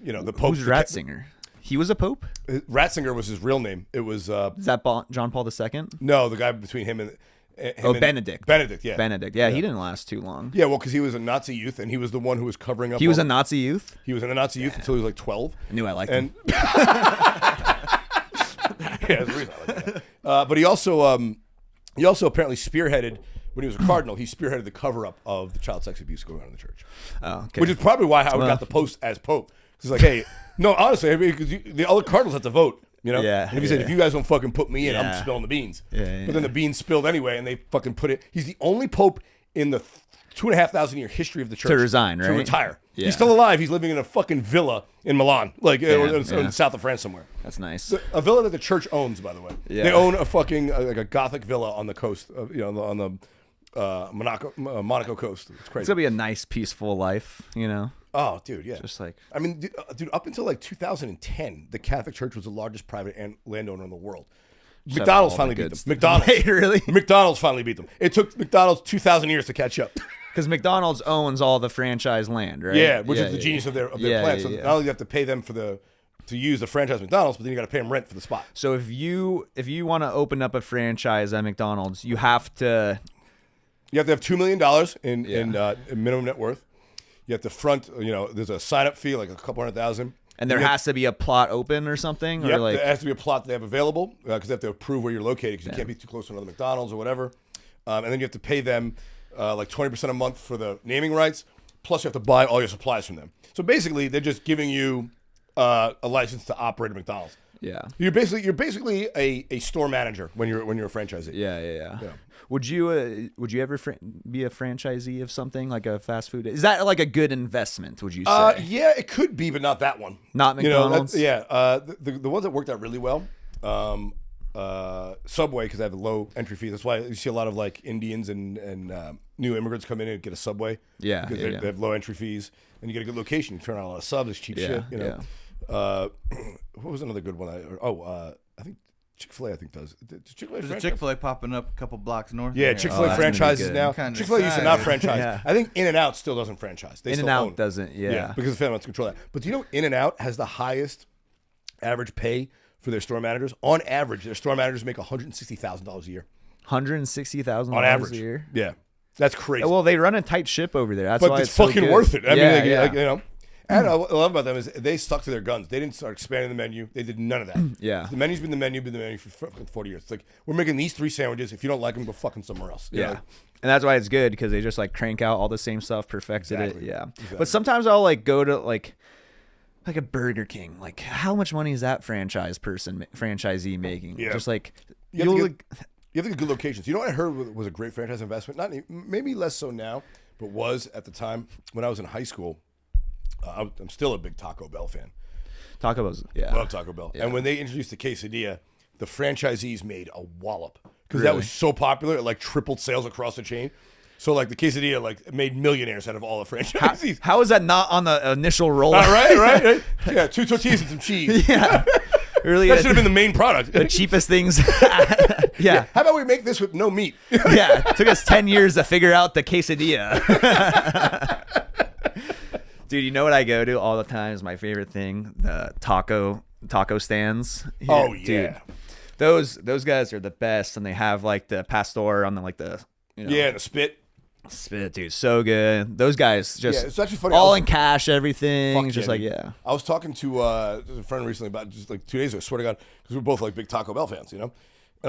The Pope. Who's Ratzinger? He was a pope. Ratzinger was his real name. It was. Is that John Paul II? No, the guy between him and. Benedict. Benedict, yeah. Benedict, yeah, he didn't last too long. Yeah, well, because he was a Nazi youth, and he was the one who was covering up. He was a Nazi youth? He was in a Nazi youth until he was like 12. I knew I liked him. Yeah, there's a reason I like that. But he also apparently spearheaded, when he was a cardinal, he spearheaded the cover-up of the child sex abuse going on in the church. Oh, okay. Which is probably why Howard got the post as Pope. Because like, hey, no, honestly, because the other cardinals have to vote. You know? Yeah, And if he said, if you guys don't fucking put me in, I'm Yeah. spilling the beans. Yeah. But then the beans spilled anyway, and they fucking put it. He's the only pope in the 2,500 year history of the church To resign, to right? retire. Yeah. He's still alive. He's living in a fucking villa in Milan, like or in yeah. the south of France somewhere. That's nice. A villa that the church owns, by the way. Yeah. They own a fucking like a Gothic villa on the coast, of, on the Monaco coast. It's crazy. It's gonna be a nice, peaceful life, you know. Oh, dude, yeah. Just like I mean, dude, up until like 2010, the Catholic Church was the largest private landowner in the world. McDonald's all finally the beat good them. stuff. McDonald's. Wait, really? McDonald's finally beat them. It took McDonald's 2,000 years to catch up. because McDonald's owns all the franchise land, right? Yeah, which is the genius of their plan. So yeah. not only do you have to pay them to use the franchise McDonald's, but then you got to pay them rent for the spot. So if you want to open up a franchise at McDonald's, you have to have $2 million in minimum net worth. You have to front. There's a sign up fee like a couple $100,000. And there has to be a plot open or something? Yep, or like, there has to be a plot that they have available because they have to approve where you're located because you can't be too close to another McDonald's or whatever. And then you have to pay them like 20% a month for the naming rights, plus you have to buy all your supplies from them. So basically, they're just giving you a license to operate a McDonald's. Yeah. You're basically a store manager when you're a franchisee. Yeah. Would you ever be a franchisee of something like a fast food? Is that like a good investment? Would you say? Yeah, it could be, but not that one. Not McDonald's. The ones that worked out really well, Subway, because they have a low entry fee. That's why you see a lot of like Indians and new immigrants come in and get a Subway. Yeah, because they have low entry fees, and you get a good location. You turn on a lot of subs, it's cheap Yeah, shit. What was another good one? I think Chick-fil-A. I think does. Chick-fil-A There's a franchise? Chick-fil-A popping up a couple blocks north. Yeah, of here. Chick-fil-A that's gonna be franchises good. now. Kinda Chick-fil-A used to not sad. franchise. Yeah. I think In-N-Out still doesn't franchise. They still In-N-Out own. doesn't. Yeah. Because the family wants to control that. But do you know In-N-Out has the highest average pay for their store managers? On average, their store managers make $160,000 a year. $160,000 On average. a year. Yeah, that's crazy. Well, they run a tight ship over there. That's but why it's so fucking good. worth it. I Yeah. mean, And what I love about them is they stuck to their guns. They didn't start expanding the menu. They did none of that. Yeah. The menu's been the menu for fucking 40 years. It's like, we're making these 3 sandwiches. If you don't like them, go fucking somewhere else. You know? And that's why it's good because they just like crank out all the same stuff, perfected Exactly. it. Yeah. Exactly. But sometimes I'll like go to like a Burger King. Like, how much money is that franchisee making? Yeah. Just like You have, you'll to get good locations. You know what I heard was a great franchise investment? Maybe less so now, but was at the time when I was in high school. I'm still a big Taco Bell fan. Taco Bell's. Yeah. Love Taco Bell. Yeah. And when they introduced the quesadilla, the franchisees made a wallop because that was so popular. It like tripled sales across the chain. So like the quesadilla like made millionaires out of all the franchisees. How is that not on the initial roll? Right. Yeah, 2 tortillas and some cheese. Yeah. Really, That should have been the main product. the cheapest things. Yeah. How about we make this with no meat? Yeah. It took us 10 years to figure out the quesadilla. Dude, you know what I go to all the time is my favorite thing, the taco stands. Here. Oh, yeah. Dude, those guys are the best, and they have like the pastor on the Yeah, the spit. spit, dude, so good. Those guys just It's actually funny. all in cash, everything, Fuck just yeah, like dude. I was talking to a friend recently about just like 2 days ago, swear to God, because we're both like big Taco Bell fans, And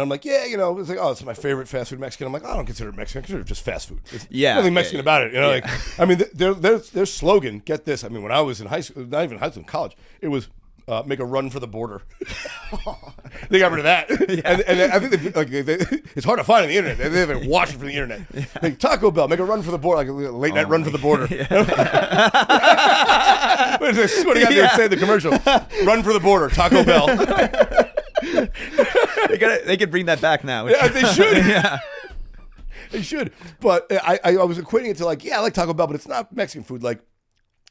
I'm like, it's like, it's my favorite fast food Mexican. I'm like, I don't consider it Mexican. I consider it just fast food. There's nothing Mexican about it. Like, I mean, their slogan, get this. I mean, when I was in high school, not even high school, in college, it was make a run for the border. They got rid of that. And I think it's hard to find on the internet. They haven't watched it from the internet. Like, Taco Bell, make a run for the border, like a late night run for the border. I swear to God, they would say in the commercial, run for the border, Taco Bell. they could bring that back now. Yeah, they should. Yeah. They should. But I was equating it to like, I like Taco Bell, but it's not Mexican food. Like,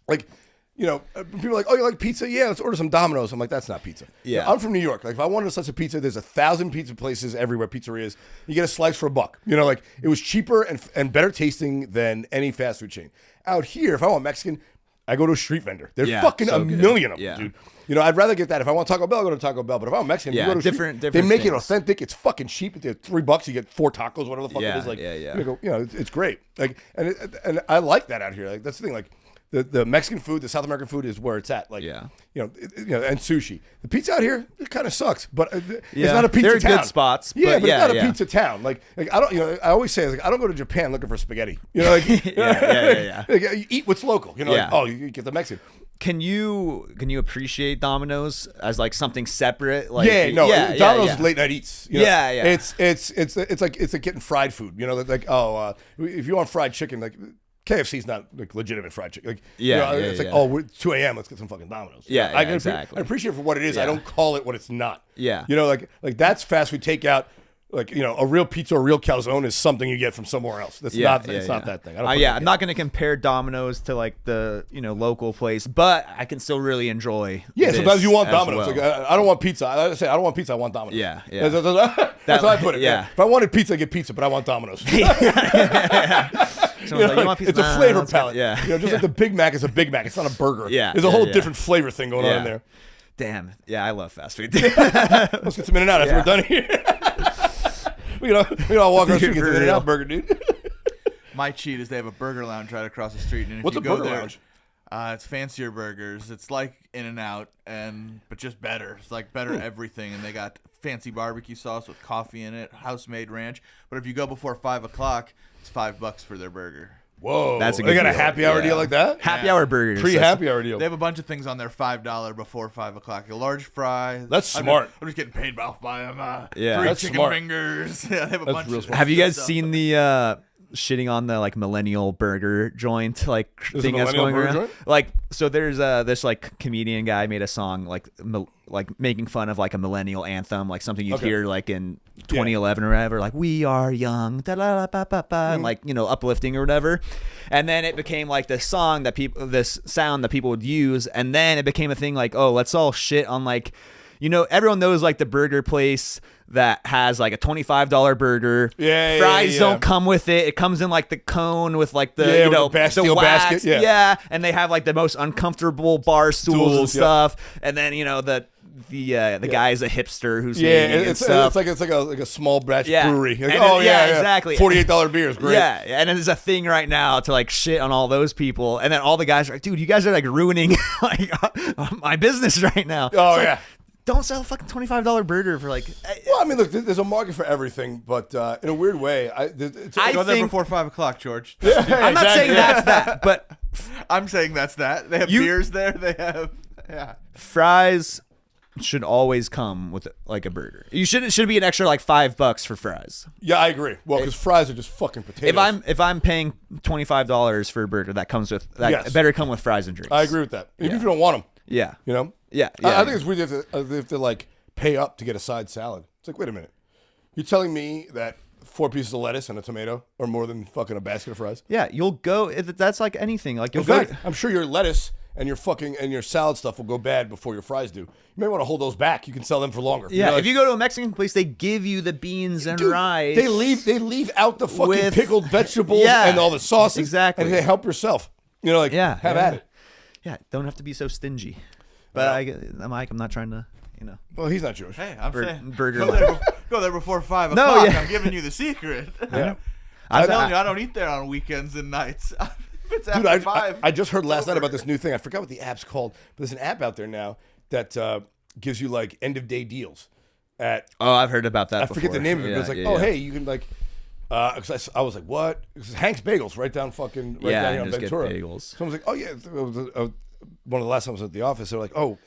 people are like, oh, you like pizza? Yeah, let's order some Domino's. I'm like, that's not pizza. Yeah. I'm from New York. Like, if I wanted a slice of pizza, there's 1,000 pizza places everywhere, pizzerias. You get a slice for $1. Like, it was cheaper and better tasting than any fast food chain. Out here, if I want Mexican, I go to a street vendor. There's fucking so a good. million of them, Yeah. dude. I'd rather get that. If I want Taco Bell, I go to Taco Bell. But if I want Mexican, you go to a different they make it things. authentic. It's fucking cheap. It's $3. You get 4 tacos, whatever the fuck it is. Like, yeah. It's great. Like, and I like that out here. Like, that's the thing. Like, the Mexican food, the South American food is where it's at. Like, Yeah. And sushi. The pizza out here, it kind of sucks, but it's not a pizza There are town. good spots, Yeah, but but yeah, it's not yeah. a pizza town. Like I don't, I always say, like, I don't go to Japan looking for spaghetti. Like, Yeah. like, you eat what's local. Like, Yeah. oh, you get the Mexican. Can you appreciate Domino's as like something separate? Like, Domino's is late night eats. Yeah. It's like getting fried food. Like if you want fried chicken, like KFC's not like legitimate fried chicken. Like, it's like, oh, we're 2 a.m. Let's get some fucking Domino's. Exactly. I appreciate it for what it is. I don't call it what it's not. Yeah. Like that's fast food takeout. Like, a real pizza or a real calzone is something you get from somewhere else. That's not that thing. I'm not going to compare Domino's to like the, local place, but I can still really enjoy. Yeah, sometimes you want as Domino's. well. Like, I don't want pizza. I say I don't want pizza. I want Domino's. Yeah. That's how I put it. Yeah. If I wanted pizza, I get pizza, but I want Domino's. Someone's like, you want pizza? It's a Nah, flavor that's palette. good. Yeah. Just like the Big Mac is a Big Mac. It's not a burger. Yeah, There's a whole yeah. different flavor thing going on in there. Damn. Yeah, I love fast food. Let's get some In-N-Out after we're done here. we all walk around the street and get some In-N-Out burger, dude. My cheat is they have a burger lounge right across the street. And if What's you a go burger there, lounge? It's fancier burgers. It's like In-N-Out, but just better. It's like better everything, and they got fancy barbecue sauce with coffee in it, house-made ranch. But if you go before 5 o'clock, it's $5 for their burger. Whoa, That's a they good got a deal. happy hour deal like that? Happy hour burgers. Pre-happy hour deal. They have a bunch of things on there $5 before 5 o'clock. A large fry. That's smart. I'm just getting paid by them. Yeah. 3 That's chicken smart. fingers. Yeah, they have a That's bunch real of smart. Have you guys stuff. seen the shitting on the like millennial burger joint There's thing a that's millennial going burger around? joint? Like, so there's this like comedian guy made a song like making fun of like a millennial anthem, like something you'd hear like in 2011 or whatever, like "We are young," da la ba ba ba, and like uplifting or whatever. And then it became like this song that this sound that people would use, and then it became a thing like, oh, let's all shit on like. Everyone knows like the burger place that has like a $25 burger. Fries don't come with it. It comes in like the cone with like the with the the steel wax. basket. Yeah, and they have like the most uncomfortable bar stools and yeah. stuff. And then the guy's a hipster who's Yeah, making it's stuff. like a small batch Yeah. brewery. Like, And exactly. $48 beers, great. Yeah, and there's a thing right now to like shit on all those people, and then all the guys are like, dude, you guys are like ruining like my business right now. Oh It's yeah. like, don't sell a fucking $25 burger for like. Well, I mean, look, there's a market for everything, but in a weird way, Go there think- before 5 o'clock, George. I'm not saying that's that, but I'm saying that's that. They have beers there. They have fries should always come with like a burger. It should be an extra like $5 for fries. Yeah, I agree. Well, because fries are just fucking potatoes. If I'm paying $25 for a burger, that comes with that. Yes. It better come with fries and drinks. I agree with that. Even if you don't want them, Yeah. Yeah, I think it's weird they have to like pay up to get a side salad. It's like, wait a minute, you're telling me that 4 pieces of lettuce and a tomato are more than fucking a basket of fries? Yeah, you'll go. That's like anything. Like you'll In go. fact, I'm sure your lettuce and your salad stuff will go bad before your fries do. You may want to hold those back. You can sell them for longer. Yeah, like, if you go to a Mexican place, they give you the beans and dude, rice. They leave out the fucking With- pickled vegetables Yeah, and all the sauces. exactly. And they help yourself. Have at it. Yeah, don't have to be so stingy. But Mike, I'm not trying to, Well, he's not Jewish. Hey, I'm saying burger. go there before 5 No, o'clock. yeah. I'm giving you the secret. Yeah. I'm telling you, I don't eat there on weekends and nights. If it's after Dude, 5. I just heard last night over. about this new thing. I forgot what the app's called, but there's an app out there now that gives you like end of day deals at. Oh, I've heard about that. I forget the name of it, but it's like, hey, you can like. Because I was like, what? It's Hank's Bagels, right down down here and on just get Ventura. bagels. Someone's like, oh yeah. It was, one of the last times I was at the office, they're like, oh,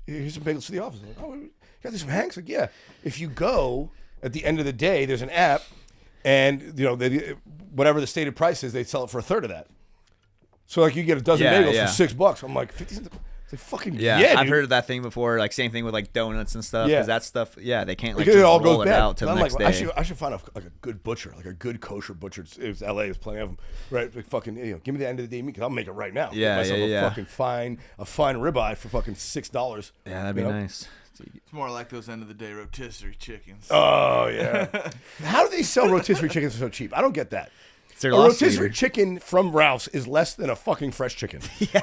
here's some bagels for the office. I'm like, oh, you got these from Hank's? Like, yeah. If you go at the end of the day, there's an app, and whatever the stated price is, they sell it for a third of that. So like you get a dozen bagels for $6. I'm like 50 cents. It's like fucking I've dude. heard of that thing before. Like same thing with like donuts and stuff. Yeah. Because that stuff, they can't like Because just it all roll goes it bad. out till I'm the next like, day. I should find a good butcher, like a good kosher butcher. It's LA, there's plenty of them, right? Like fucking, give me the end of the day meat, because I'll make it right now. Yeah, Get myself yeah. a fucking fine ribeye for fucking $6. Yeah, that'd be nice. It's more like those end of the day rotisserie chickens. Oh yeah. How do they sell rotisserie chickens for so cheap? I don't get that. It's their A loss rotisserie leader. chicken from Ralph's is less than a fucking fresh chicken. Yeah.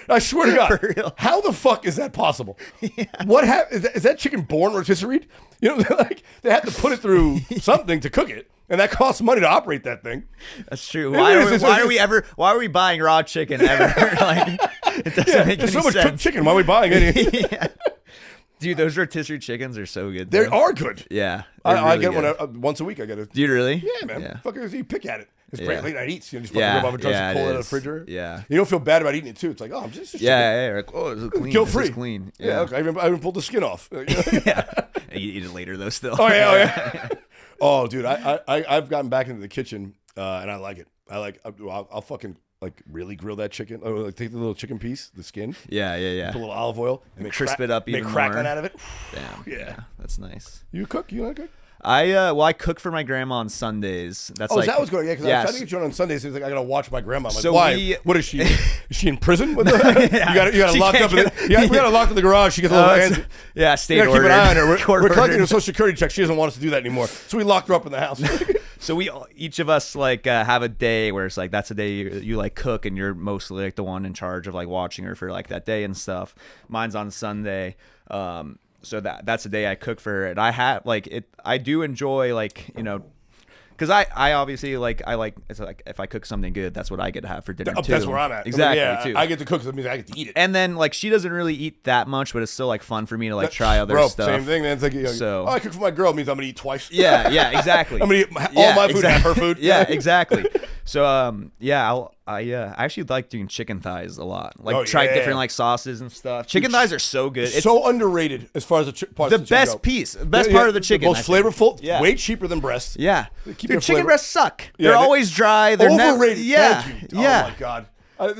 I swear to God. For real. How the fuck is that possible? Yeah. What is that chicken born rotisserie? Like they have to put it through something to cook it. And that costs money to operate that thing. That's true. Why are we buying raw chicken ever? Like, it doesn't make any there's so much sense. cooked chicken. Why are we buying any? Yeah. Dude, those rotisserie chickens are so good. They though. are good. Yeah. I really get good. one once a week. I get it. Do you really? Yeah, man. Yeah. Fuckers, you pick at it. It's Yeah. great late night eats. You just fucking rip off a drunk it cola out of the is. refrigerator. Yeah. You don't feel bad about eating it too. It's like, oh, I'm just Yeah. Like, oh, this is clean. guilt This free. is clean. Yeah. Okay. I even pulled the skin off. Yeah. And you eat it later though. Still. Oh yeah. Oh, dude, I've gotten back into the kitchen and I like it. I'll fucking like really grill that chicken. Like take the little chicken piece, the skin. Yeah. Put a little olive oil and Crisp it up even make crackling more. out of it. Damn. Yeah. That's nice. You cook? You like cook? I cook for my grandma on Sundays. That's Oh, like, is that what's going on? Yeah, because I was trying to get you on Sundays. So it's like, I got to watch my grandma. I'm like, So why? What is she? Is she in prison? With Yeah. You got She locked up. can't We got her locked in the garage. She gets a little hands. Yeah, state We got to keep ordered. an eye on her. We're Court collecting ordered. a social security check. She doesn't want us to do that anymore. So we locked her up in the house. So each of us like have a day where it's like that's a day you like cook and you're mostly like the one in charge of like watching her for like that day and stuff. Mine's on Sunday. So that's the day I cook for her. And I have like it. I do enjoy like because I obviously like it's like if I cook something good, that's what I get to have for dinner too. That's where I'm at. Exactly. Yeah, too. I get to cook, so that means I get to eat it. And then like she doesn't really eat that much, but it's still like fun for me to like try other stuff. Same thing, man. It's like So- I cook for my girl means I'm gonna eat twice. Yeah, exactly. I'm gonna eat all my food, half her food. Yeah, exactly. So I actually like doing chicken thighs a lot. Like try different like sauces and stuff. Chicken thighs are so good. It's so underrated as far as the best piece, the best part of the chicken. Most flavorful, Yeah. way cheaper than breast. Yeah, Keep dude, their chicken flavor. breasts suck. Yeah, They're always dry. They're overrated. Yeah, Thank you. yeah. Oh my god.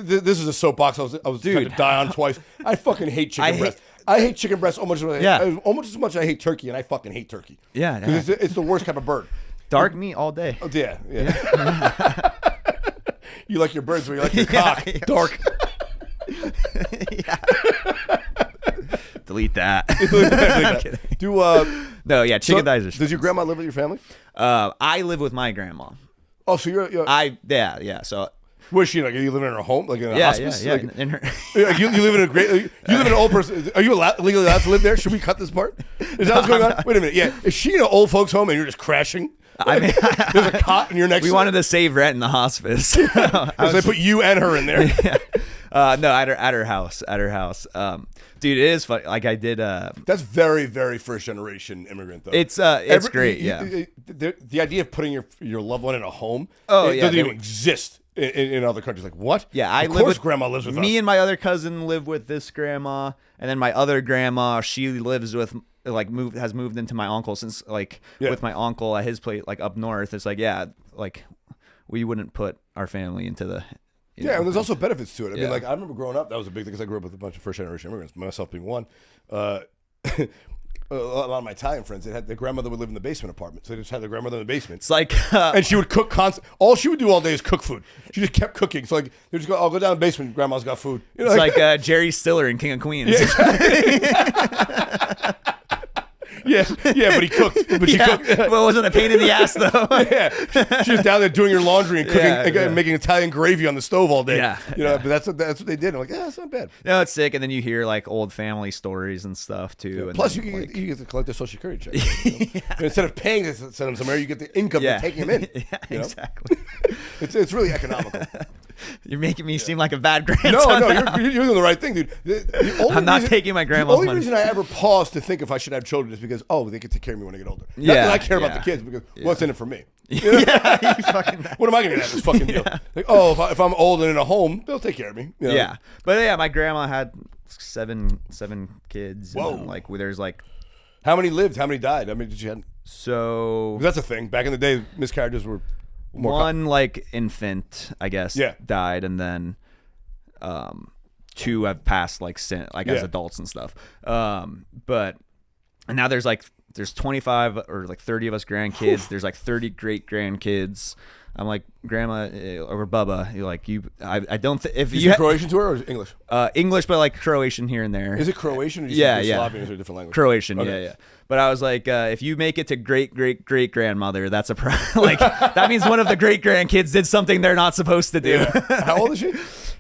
This is a soapbox I was trying to die on twice. I fucking hate chicken breast. I hate chicken breast almost as much as I hate turkey, and I fucking hate turkey. Yeah, 'Cause it's the worst type of bird. Dark meat all day. Oh, yeah. You like your birds, but you like your cock dark. Yeah. Delete that. No, yeah, chicken thighs are. Does your grandma live with your family? I live with my grandma. Oh, so you're Yeah. So where's she? Like, are you living in her home, like in a hospice? yeah. Like, In her. like, you live in a great. You live in an old person. Are you legally allowed to live there? Should we cut this part? Is that what's going on? Wait a minute. Yeah, is she in an old folks' home and you're just crashing? I mean, There's a cot and you're next. we to wanted to save rent in the hospice. So they put you and her in there. No, at her house. Dude, it is funny. Like I did. That's very, very first generation immigrant though. It's great. Yeah. The idea of putting your loved one in a home. Oh, it yeah, doesn't they even were- exist in other countries. Like what? Yeah, of course grandma lives with us. me and my other cousin live with this grandma, and then my other grandma, she lives with has moved into my uncle since with my uncle at his place like up north. It's like we wouldn't put our family into the Yeah, and there's also benefits to it. I mean, Yeah. like I remember growing up, that was a big thing because I grew up with a bunch of first generation immigrants, myself being one. A lot of my Italian friends, they had their grandmother would live in the basement apartment, so they just had their grandmother in the basement. It's like And she would cook constant. All she would do all day is cook food. She just kept cooking. So like they just go, I'll go down to the basement. Grandma's got food. You know, it's like Jerry Stiller in King of Queens. yeah, but he cooked. But she cooked. Well, it wasn't a pain in the ass though. Yeah, she was down there doing her laundry and cooking, Yeah. and making Italian gravy on the stove all day. Yeah, you know. But that's what they did. I'm like, yeah, that's not bad. No, it's sick, and then you hear like old family stories and stuff too. And Plus, then, you get to collect their social security check. You know? And instead of paying to send them somewhere, you get the income to take him in. Yeah, you know? exactly. It's really economical. You're making me seem like a bad grandson. No, you're doing the right thing, dude. The only I'm not reason- taking my The grandma's only money. reason I ever pause to think if I should have children is because they can take care of me when I get older. Not Yeah, that I care about yeah. the kids because what's in it for me? Yeah, you fucking. What am I gonna get out of this fucking deal? Like, if I'm old and in a home, they'll take care of me. You know? Yeah, but yeah, my grandma had seven kids. Whoa. And then, like there's like How many lived? How many died? I mean, did you have? so That's a thing. Back in the day, miscarriages were more. one like infant, I guess, Yeah. died, and then two have passed like as Yeah. adults and stuff. But and now there's 25 or like 30 of us grandkids. There's like 30 great grandkids. I'm like, Grandma or Bubba, you're like I don't think if You you speak Croatian to her or English? English, but like Croatian here and there. Is it Croatian or do you Yeah, speak yeah. Yugoslavian or is it a different language? Croatian, Okay. yeah. But I was like, if you make it to great grandmother, that's a like that means one of the great grandkids did something they're not supposed to do. Yeah. How old is she?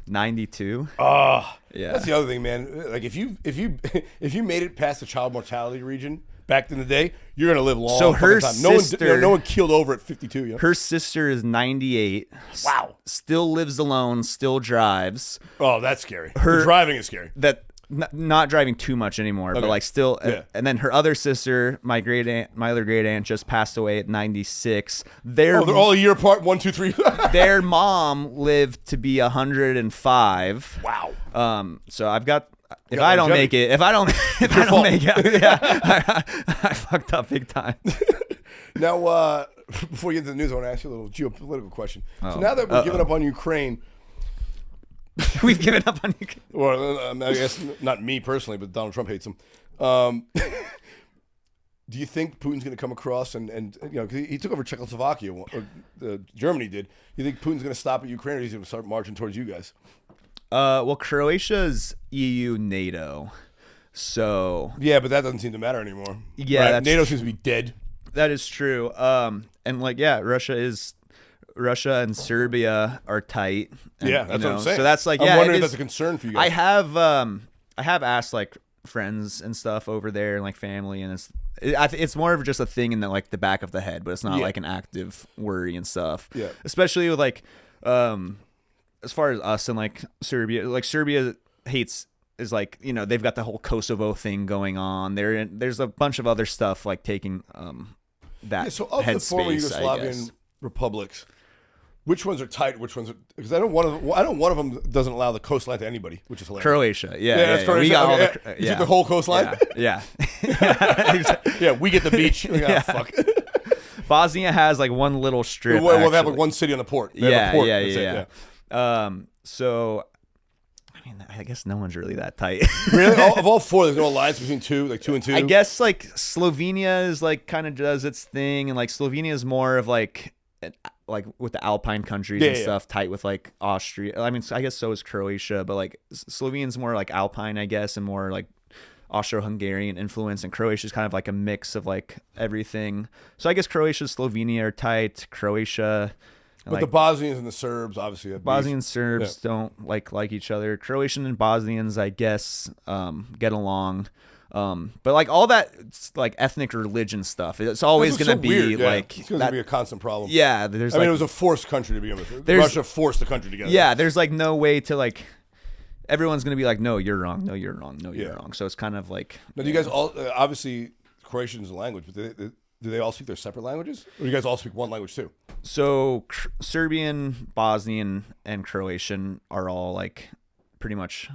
92. Oh, Yeah. That's the other thing, man. Like if you made it past the child mortality region, back in the day, you're gonna live long. So her time. sister, no one keeled over at 52. You know? Her sister is 98. Wow. Still lives alone. Still drives. Oh, that's scary. The driving is scary. That not driving too much anymore, but like still. And then her other sister, my other great aunt, just passed away at 96. They're all a year apart. 1, 2, 3. Their mom lived to be 105. Wow. So I've got. If I don't make it, I don't make it, I fucked up big time. Now, before we get to the news, I want to ask you a little geopolitical question. So now that we're giving up on Ukraine, we've given up on Ukraine. Well, I guess not me personally, but Donald Trump hates him. Do you think Putin's going to come across and you know, 'cause he took over Czechoslovakia, or Germany did? You think Putin's going to stop at Ukraine, or he's going to start marching towards you guys? Well, Croatia's EU, NATO, so yeah, but that doesn't seem to matter anymore. Yeah, right? NATO seems to be dead. That is true. And like, yeah, Russia and Serbia are tight. And, yeah, that's what I'm saying. So that's like, I'm wondering if that's a concern for you guys. I have asked like friends and stuff over there and like family, and it's more of just a thing in the like the back of the head, but it's not like an active worry and stuff. Yeah, especially with like as far as us and like Serbia is like, you know, they've got the whole Kosovo thing going on. There's a bunch of other stuff like taking that. Yeah, so of the former Yugoslavian republics, which ones are tight? Which ones are, because I know one of them doesn't allow the coastline to anybody, which is hilarious. Croatia, yeah, that's Croatia. We got all you took the whole coastline. Yeah. Yeah, we get the beach. Fuck. Bosnia has like one little strip. Well, they have like one city on the port. They have a port. Yeah. So, I mean, I guess no one's really that tight. Really? Of all four, there's no alliance between two, like 2 and 2? I guess like Slovenia is like kind of does its thing, and like Slovenia is more of like with the Alpine countries and stuff, tight with like Austria. I mean, I guess so is Croatia, but like Slovenia's more like Alpine, I guess, and more like Austro-Hungarian influence, and Croatia's kind of like a mix of like everything. So I guess Croatia, Slovenia are tight. Croatia. But the Bosnians and the Serbs, obviously. Bosnian Serbs don't like each other. Croatian and Bosnians, I guess, get along. But like all that, like ethnic religion stuff, it's always going to be weird, like it's going to be a constant problem. Yeah, I mean, it was a forced country to begin with. Russia forced the country together. Yeah, there's like no way to like. Everyone's going to be like, no, you're wrong. No, you're wrong. No, you're wrong. So it's kind of like. Now, do you guys all obviously Croatian is a language, but do they all speak their separate languages, or do you guys all speak one language too? So Serbian, Bosnian, and Croatian are all like pretty much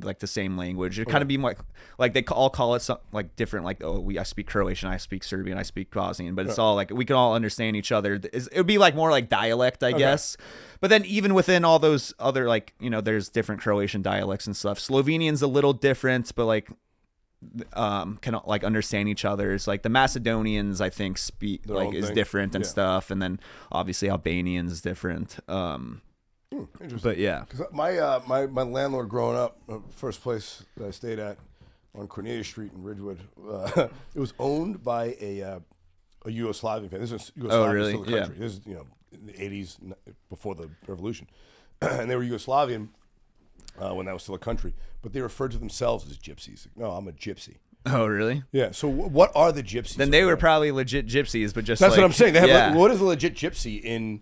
like the same language. It kind of be like they all call it something like different. Like, I speak Croatian, I speak Serbian, I speak Bosnian, but it's all like we can all understand each other. It would be like more like dialect, I guess. But then even within all those other like, you know, there's different Croatian dialects and stuff. Slovenian's a little different, but like can like understand each other. It's like the Macedonians, I think, speak like is different and stuff, and then obviously Albanians is different. Interesting. But yeah, because my landlord growing up, first place that I stayed at on Cornelia Street in Ridgewood, it was owned by a Yugoslavian family. This is Yugoslavia still the country. This is, you know, in the 80s before the revolution, and they were Yugoslavian when that was still a country, but they referred to themselves as gypsies. No, I'm a gypsy. Oh, really? Yeah. So what are the gypsies? Then they were probably legit gypsies, but just that's what I'm saying. They have like, what is a legit gypsy in?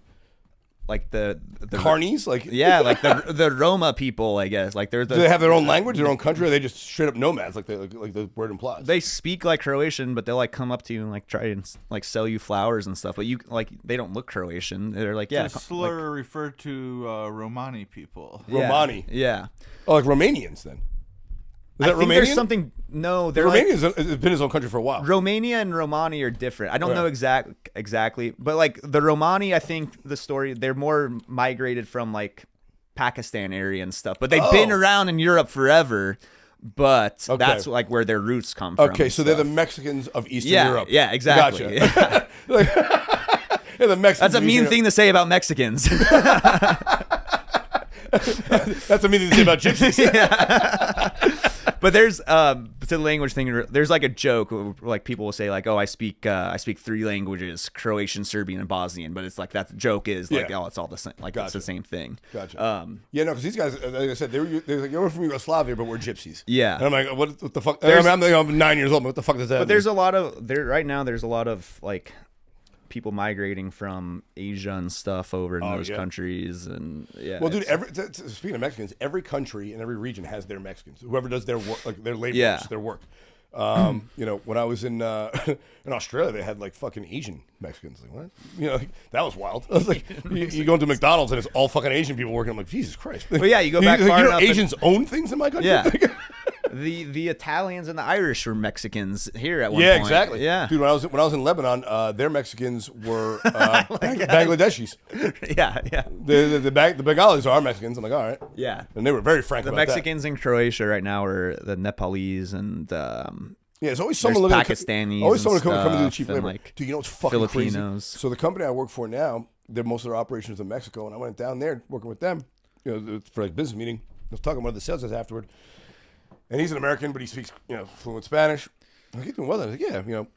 Like the carnies, like like the Roma people, I guess. Like do they have their own language, their own country, or are they just straight up nomads, like the word implies? They speak like Croatian, but they'll like come up to you and like try and like sell you flowers and stuff. But you like they don't look Croatian. They're like it's a slur referred to Romani people. Romani, yeah. Oh, like Romanians then. Is that I think Romanian? There's something. No, they're Romania's been his own country for a while. Romania and Romani are different. I don't know exactly, but like the Romani, I think the story they're more migrated from like Pakistan area and stuff, but they've been around in Europe forever. But that's like where their roots come from. Okay, so they're the Mexicans of Eastern Europe. Yeah, exactly. Gotcha. The Mexicans. That's a mean thing to say about Mexicans. That's a mean thing to say about gypsies. But there's to the language thing. There's like a joke, like people will say like, "Oh, I speak 3 languages: Croatian, Serbian, and Bosnian." But it's like that joke is like, "Oh, it's all the same. Like it's the same thing." Gotcha. Yeah, no, because these guys, like I said, they're like, "You're from Yugoslavia, but we're gypsies." Yeah. And I'm like, "What the fuck?" I'm 9 years old. But what the fuck does that? But there's a lot of right now. There's a lot of like people migrating from Asia and stuff over in those countries, and well, dude, speaking of Mexicans, every country and every region has their Mexicans. Whoever does their work, like their labor, their work. You know, when I was in Australia, they had like fucking Asian Mexicans. Like what? You know, like, that was wild. I was like, you go into McDonald's and it's all fucking Asian people working. I'm like, Jesus Christ. Well, yeah, you go back far enough. Asians own things in my country. Yeah. The Italians and the Irish were Mexicans here at one point. Yeah, exactly. Yeah, dude. When I was in Lebanon, their Mexicans were Bangladeshis. Yeah. The Bengalis are Mexicans. I'm like, all right. Yeah, and they were very frank about Mexicans in Croatia right now are the Nepalese and yeah, it's always someone looking Pakistanis, always someone coming to do the cheap labor. Like, dude, you know what's fucking Filipinos. crazy? So the company I work for now, most of their operations in Mexico, and I went down there working with them, you know, for like business meeting. I was talking to one of the sales guys afterward, and he's an American, but he speaks, you know, fluent Spanish. I'm like, you doing well? I was like, yeah, you know,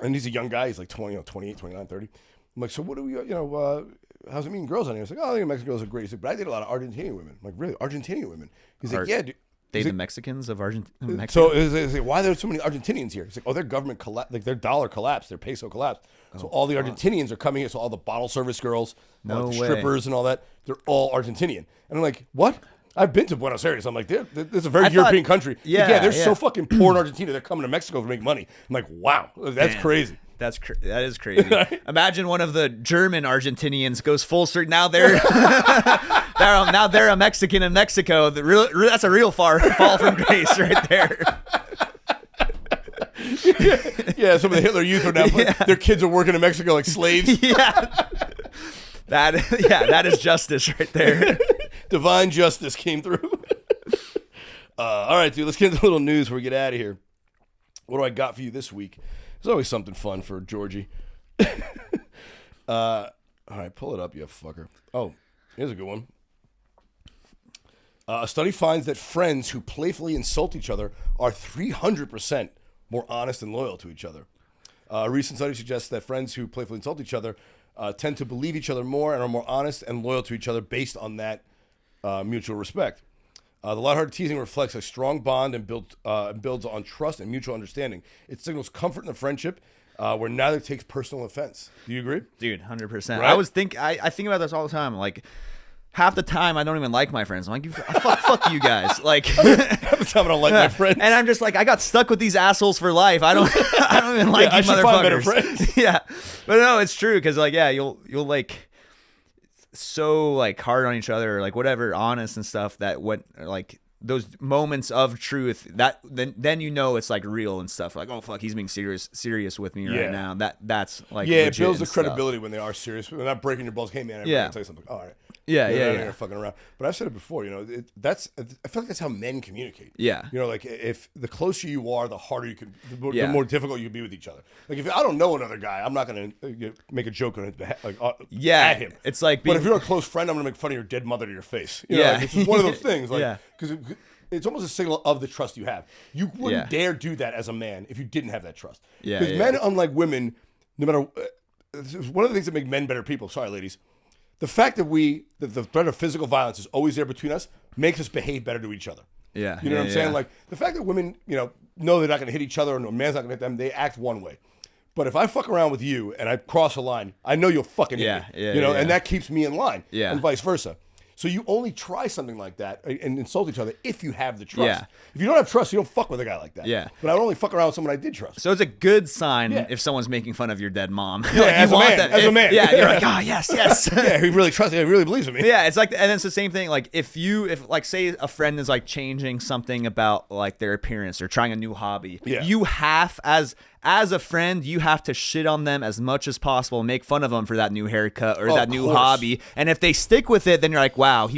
and he's a young guy. He's like 28, 29, 30. I'm like, so what do we, you know, how's it meeting girls on here? He's like, oh, I think Mexican girls are great. He's like, but I date a lot of Argentinian women. I'm like, really? Argentinian women? He's like, yeah, dude. They the Mexicans of Argentina. So is why are there so many Argentinians here? It's like, oh, their government collapsed, like their dollar collapsed, their peso collapsed. So all the Argentinians are coming here. So all the bottle service girls, all the strippers and all that, they're all Argentinian. And I'm like, what? I've been to Buenos Aires. I'm like, this is a very European country. Yeah, they're so fucking poor in Argentina. They're coming to Mexico to make money. I'm like, wow, that's crazy. That is crazy. Imagine one of the German Argentinians goes full circle. Now they're now they're a Mexican in Mexico. That's a real fall from grace right there. Yeah, some of the Hitler Youth are now. Their kids are working in Mexico like slaves. Yeah, that is justice right there. Divine justice came through. All right, dude. Let's get into a little news before we get out of here. What do I got for you this week? There's always something fun for Georgie. All right, pull it up, you fucker. Oh, here's a good one. A study finds that friends who playfully insult each other are 300% more honest and loyal to each other. A recent study suggests that friends who playfully insult each other tend to believe each other more and are more honest and loyal to each other based on that mutual respect. The lighthearted teasing reflects a strong bond and builds on trust and mutual understanding. It signals comfort in the friendship where neither takes personal offense. Do you agree? Dude, 100%. Right? I think about this all the time. Like, half the time I don't even like my friends. I'm like, fuck you guys. Like, half the time I don't like my friends. And I'm just like, I got stuck with these assholes for life. I don't even like you I should motherfuckers. find better friends. Yeah. But no, it's true. Cause like, yeah, you'll like, so like hard on each other or like whatever, honest and stuff, that what like those moments of truth that then you know it's like real and stuff, like, oh fuck, he's being serious with me right now. That's like, it builds the credibility when they are serious. They're not breaking your balls. Hey man, I'm gonna tell you something. All right. Yeah. Fucking around. But I've said it before, you know, I feel like that's how men communicate. Yeah. You know, like if the closer you are, the harder you can, the more difficult you can be with each other. Like if I don't know another guy, I'm not going to make a joke on at him. It's like, but if you're a close friend, I'm going to make fun of your dead mother to your face. You know, like, it's just one of those things. Like, because it's almost a signal of the trust you have. You wouldn't dare do that as a man if you didn't have that trust. Because men, unlike women, no matter, one of the things that make men better people. Sorry, ladies. The fact that the threat of physical violence is always there between us makes us behave better to each other. Yeah. You know what I'm saying? Like the fact that women, you know they're not going to hit each other and a man's not going to hit them, they act one way. But if I fuck around with you and I cross a line, I know you'll fucking hit me. And that keeps me in line. Yeah. And vice versa. So you only try something like that and insult each other if you have the trust. Yeah. If you don't have trust, you don't fuck with a guy like that. Yeah. But I would only fuck around with someone I did trust. So it's a good sign if someone's making fun of your dead mom. Yeah, as a man. Yeah, you're like, yes. Yeah, he really trusts me. He really believes in me. Yeah, it's like, and it's the same thing. Like if like say a friend is like changing something about like their appearance or trying a new hobby, you have as a friend, you have to shit on them as much as possible, make fun of them for that new haircut or that new hobby. And if they stick with it, then you're like, wow,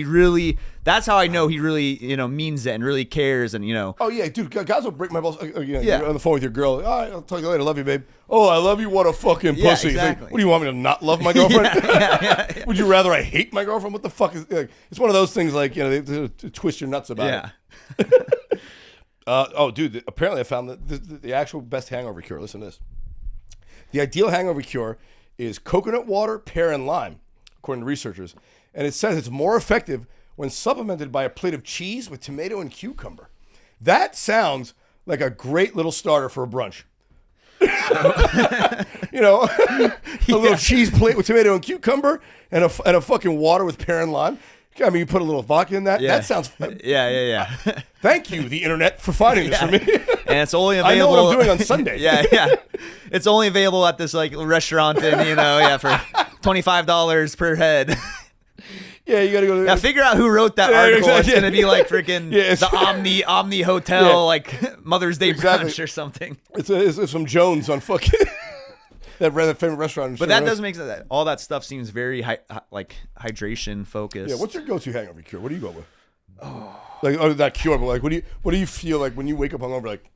that's how I know he really, means it and really cares. And, Oh, yeah, dude, guys will break my balls. You're on the phone with your girl. Oh, I'll talk to you later. Love you, babe. Oh, I love you. What a fucking pussy. Exactly. Like, what do you want me to not love my girlfriend? Would you rather I hate my girlfriend? What the fuck is, it's one of those things like, they twist your nuts about it. Dude, apparently I found the actual best hangover cure. Listen to this. The ideal hangover cure is coconut water, pear, and lime, according to researchers. And it says it's more effective when supplemented by a plate of cheese with tomato and cucumber. That sounds like a great little starter for a brunch. You know, a little cheese plate with tomato and cucumber and a fucking water with pear and lime. I mean, you put a little vodka in that. Yeah. That sounds... Yeah. Thank you, the internet, for finding this for me. And it's only available... I know what I'm doing on Sunday. Yeah. It's only available at this like restaurant for $25 per head. Yeah, you gotta go. Yeah, figure out who wrote that article. Exactly. It's gonna be like freaking the Omni Hotel, like Mother's Day brunch or something. It's from Jones on fucking that favorite restaurant. But that does make sense. All that stuff seems very hydration focused. Yeah, what's your go-to hangover cure? What do you go with? Like that cure, but like, what do you feel like when you wake up hungover? Like,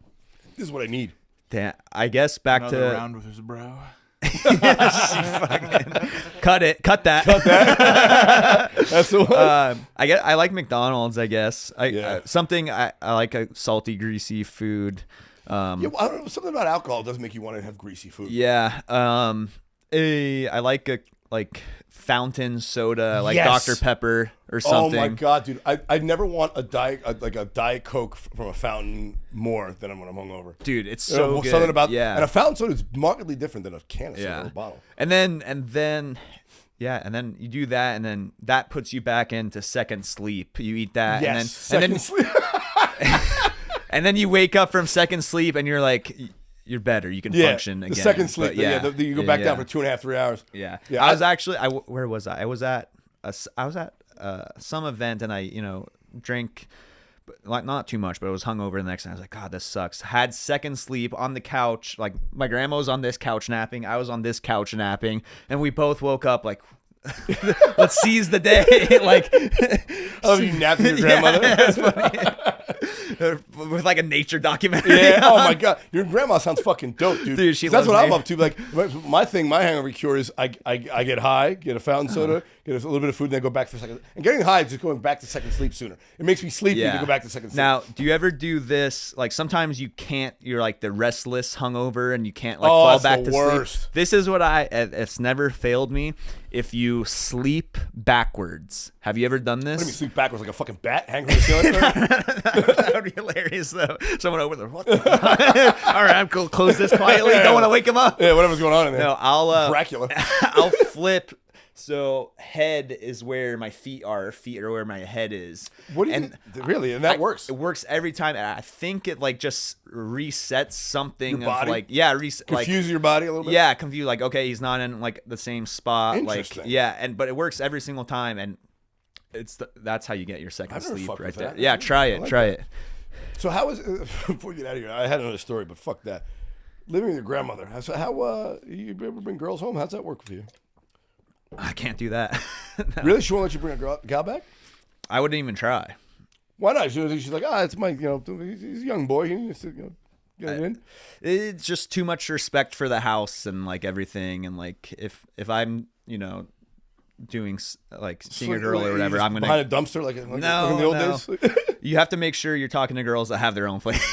this is what I need. Damn, I guess back Another to round with his bro. cut that. That's the one. I like McDonald's. I guess I like a salty, greasy food. I don't know, something about alcohol doesn't make you want to have greasy food. Yeah. I like a fountain soda, like Yes. Dr. Pepper or something. Oh my god, dude! I never want a diet Coke from a fountain more than when I'm hungover. Dude, it's so good. Something about and a fountain soda is markedly different than a can of soda or a bottle. And then you do that, and then that puts you back into second sleep. You eat that, Sleep. and then you wake up from second sleep, and you're like, you're better. You can function again. The second sleep. But you go back down for 2.5, 3 hours. Yeah. Yeah. I was actually. Where was I? I was at some event, and I drank. Like not too much, but I was hungover the next night. I was like, God, this sucks. Had second sleep on the couch. Like my grandma was on this couch napping. I was on this couch napping, and we both woke up like, let's seize the day. Like, you napped with your grandmother? Yeah, that's funny. With like a nature documentary. Yeah. Oh my god, your grandma sounds fucking dope, dude. That's what I'm up to. Like my hangover cure is I get high, get a fountain soda, get a little bit of food, and then go back for second. And getting high is just going back to second sleep sooner. It makes me sleepy to go back to second sleep. Now, do you ever do this? Like sometimes you can't. You're like the restless hungover, and you can't like fall back to sleep. This is what it's never failed me. If you sleep backwards, have you ever done this? What do you mean sleep backwards like a fucking bat hanging from the ceiling? That would be hilarious though. Someone over there. What the fuck? All right, I'm cool. Close this quietly. Don't want to wake him up. Yeah, whatever's going on in there. No, I'll Dracula. I'll flip. So head is where my feet are. Feet are where my head is. What do you really? And that works. It works every time. And I think it like just resets something your body? of like Confuse your body a little bit. Yeah, confuse like okay, he's not in like the same spot. Interesting. Like but it works every single time, and that's how you get your second sleep right there. That. Yeah, try it. So how is before we get out of here? I had another story, but fuck that. Living with your grandmother. So how you ever bring girls home? How's that work for you? I can't do that. No. Really? She won't let you bring a gal back? I wouldn't even try. Why not? She's like, it's my, he's a young boy. He needs to, get it in. It's just too much respect for the house and like everything. And like if I'm, doing like seeing a girl or whatever, I'm gonna behind a dumpster like in the old days. You have to make sure you're talking to girls that have their own place.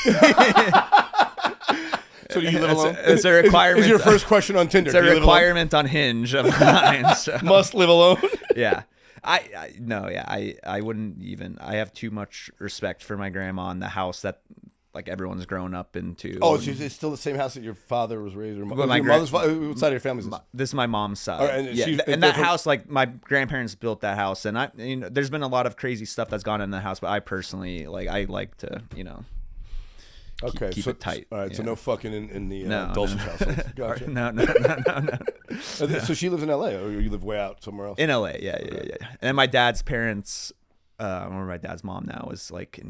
So do you live alone? It's a requirement. Is your first question on Tinder? It's a requirement on Hinge of mine. So. Must live alone. Yeah. I wouldn't even. I have too much respect for my grandma and the house that like everyone's grown up into. Oh, so it's still the same house that your father was raised, or my mother's father? What side of your family is this? This is my mom's side. Right, and that house, like my grandparents built that house, and there's been a lot of crazy stuff that's gone in the house, but I personally I like to keep it tight. All right, so no fucking in the Dulcich house. Gotcha. No. So she lives in L.A. or you live way out somewhere else? In L.A., yeah. And then my dad's parents, or my dad's mom now, is like,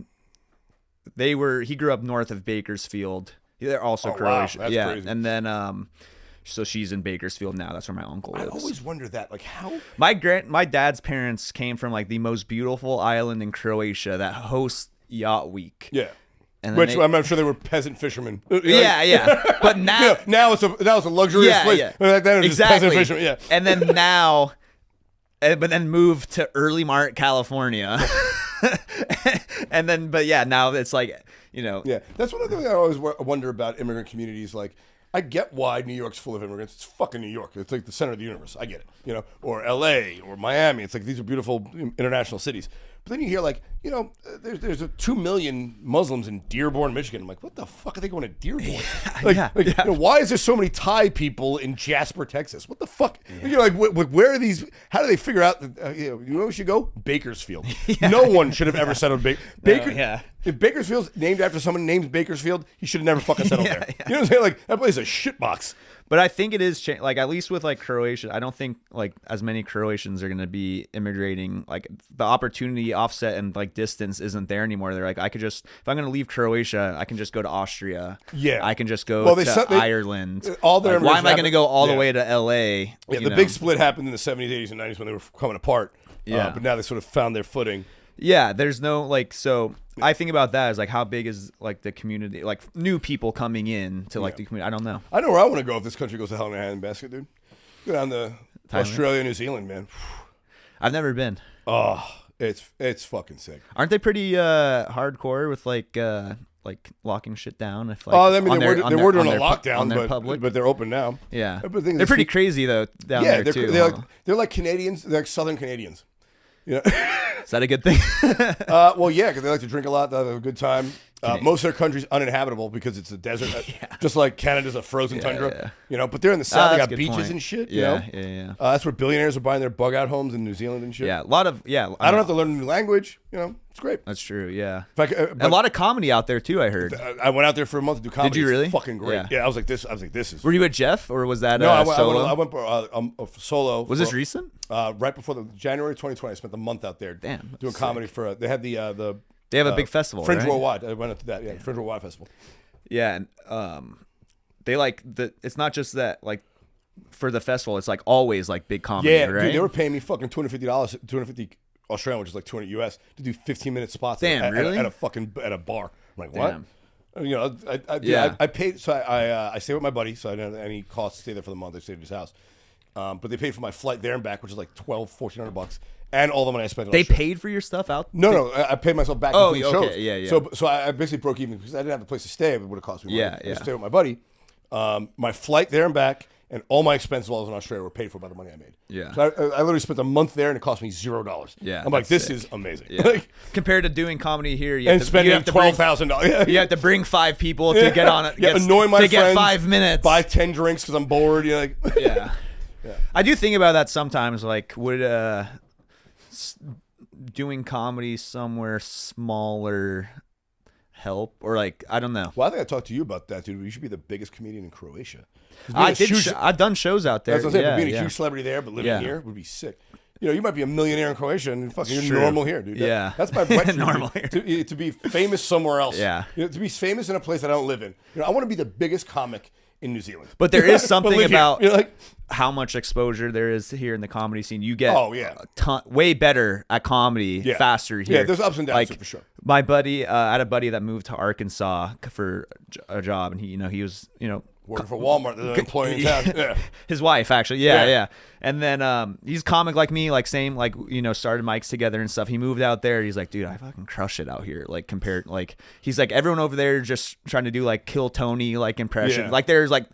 he grew up north of Bakersfield. They're also Croatian. Wow, that's crazy. And then so she's in Bakersfield now. That's where my uncle lives. I always wonder that, like how my dad's parents came from like the most beautiful island in Croatia that hosts Yacht Week. Yeah. Which I'm sure they were peasant fishermen. Yeah. But now it's a luxurious place. Yeah. Like that was exactly. Peasant fishermen. Yeah. And then now, but then moved to Early Mart, California. And then, now it's like, Yeah, that's one of the things I always wonder about immigrant communities. Like, I get why New York's full of immigrants. It's fucking New York. It's like the center of the universe. I get it. Or L.A. or Miami. It's like these are beautiful international cities. But then you hear like, there's 2 million Muslims in Dearborn, Michigan. I'm like, what the fuck are they going to Dearborn? Why is there so many Thai people in Jasper, Texas? What the fuck? Yeah. Where are these? How do they figure out that, you know where we should go? Bakersfield. No one should have ever settled Bakersfield. If Bakersfield's named after someone named Bakersfield, he should have never fucking settled there. You know what I'm saying? Like, that place is a shitbox. But I think it is like, at least with like Croatia, I don't think like as many Croatians are going to be immigrating. Like the opportunity offset and like distance isn't there anymore. They're like, if I'm going to leave Croatia, I can just go to Austria. Yeah. I can just go to Ireland. All their why am I going to go all the way to LA? Yeah, the big split happened in the 70s, 80s, and 90s when they were coming apart. Yeah. But now they sort of found their footing. Yeah, there's no like, so I think about that as like, how big is like the community, like new people coming in to like the community. I don't know. I know where I want to go if this country goes to hell in a handbasket, dude. Go down to Australia, New Zealand, man. I've never been. Oh, it's fucking sick. Aren't they pretty hardcore with like locking shit down? If like, I mean, they were doing a lockdown, but they're open now. Yeah, but they're pretty crazy though down there too. They're like Canadians. They're like Southern Canadians. Yeah. Is that a good thing? Well, yeah, because they like to drink a lot. They have a good time. Most of their country's uninhabitable because it's a desert, just like Canada's a frozen tundra. But they're in the south. They got beaches and shit. Yeah. That's where billionaires are buying their bug out homes in New Zealand and shit. Yeah, a lot of I don't have to learn a new language. It's great. That's true. Yeah. A lot of comedy out there too. I heard. I went out there for a month to do comedy. Did you really? It's fucking great. Yeah. I was like this is. Were you with Jeff or was that no? solo? I went solo. Was this recent? Right before January 2020. I spent the month out there. Damn, doing comedy for. They had the. They have a big festival, Fringe right? Worldwide. I went to that. Yeah, Fringe Worldwide Festival. Yeah, and they like it's not just that like for the festival. It's like always like big comedy. Yeah, right? Dude, they were paying me fucking $250, $250 Australian, which is like 200 US, to do 15-minute spots. Damn, really? At a bar. I'm like, what? Damn. I paid. So I stayed with my buddy, so I didn't have any cost to stay there for the month. I stayed at his house, but they paid for my flight there and back, which is like $1,400. And all the money I spent. They paid for your stuff out? No, I paid myself back. Oh, okay, shows. Yeah. So I basically broke even because I didn't have a place to stay. It would have cost me money. Yeah. I stayed with my buddy. My flight there and back, and all my expenses while I was in Australia were paid for by the money I made. Yeah. So I literally spent a month there, and it cost me $0. Yeah. I'm like, this is amazing. Yeah. Compared to doing comedy here, you have to spending $12,000. You have to bring 5 people to get on it. Annoy my friends. To get 5 minutes. Buy 10 drinks because I'm bored. Yeah. I do think about that sometimes. Like, would doing comedy somewhere smaller help, or like, I don't know. Well, I think I talked to you about that, dude. You should be the biggest comedian in Croatia. I've done shows out there. That's what I'm saying. Being a huge celebrity there, but living here would be sick. You might be a millionaire in Croatia and fucking you're normal here, dude. That's my wet dream. Normal here. To be famous somewhere else. Yeah. To be famous in a place that I don't live in. I want to be the biggest comic in New Zealand. But there is something about how much exposure there is here in the comedy scene. You get way better at comedy faster here. Yeah, there's ups and downs for sure. My buddy, I had a buddy that moved to Arkansas for a job, and he was working for Walmart, the employee in town. Yeah. His wife, actually. Yeah. And then he's comic like me, like same, like, started mics together and stuff. He moved out there. He's like, dude, I fucking crush it out here. Like, compared, like, he's like, everyone over there just trying to do like Kill Tony, like, impressions. Yeah. Like, there's like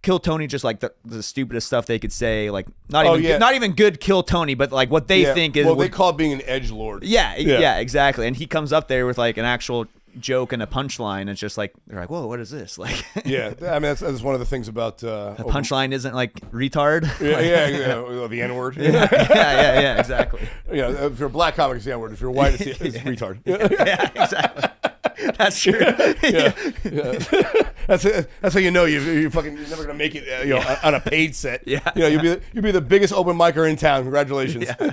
Kill Tony, just like the stupidest stuff they could say. Like, not even good Kill Tony, but like what they think is. Well, they call it being an edgelord. Yeah, exactly. And he comes up there with like an actual joke and a punchline. It's just like, they're like, whoa, what is this? Like, yeah, I mean that's one of the things about the punchline isn't like retard. Yeah, the N word. Yeah, exactly. If you're a black comic, it's the N word. If you're white, it's retard. Yeah, exactly. That's true. That's how you know you're never gonna make it. On a paid set. Yeah. You'll be the biggest open micer in town. Congratulations. Yeah.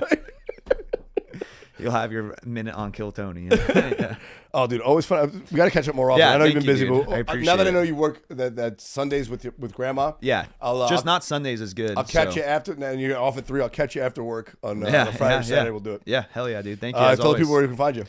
You'll have your minute on Kill Tony. Yeah. Oh, dude, always fun. We got to catch up more often. Yeah, I know you've been busy, dude. but now that I know you work that Sundays with Grandma. Yeah, just not Sundays is good. I'll catch you after, and you're off at 3. I'll catch you after work on a Friday or Saturday. We'll do it. Yeah, hell yeah, dude. Thank you. Tell people where you can find you.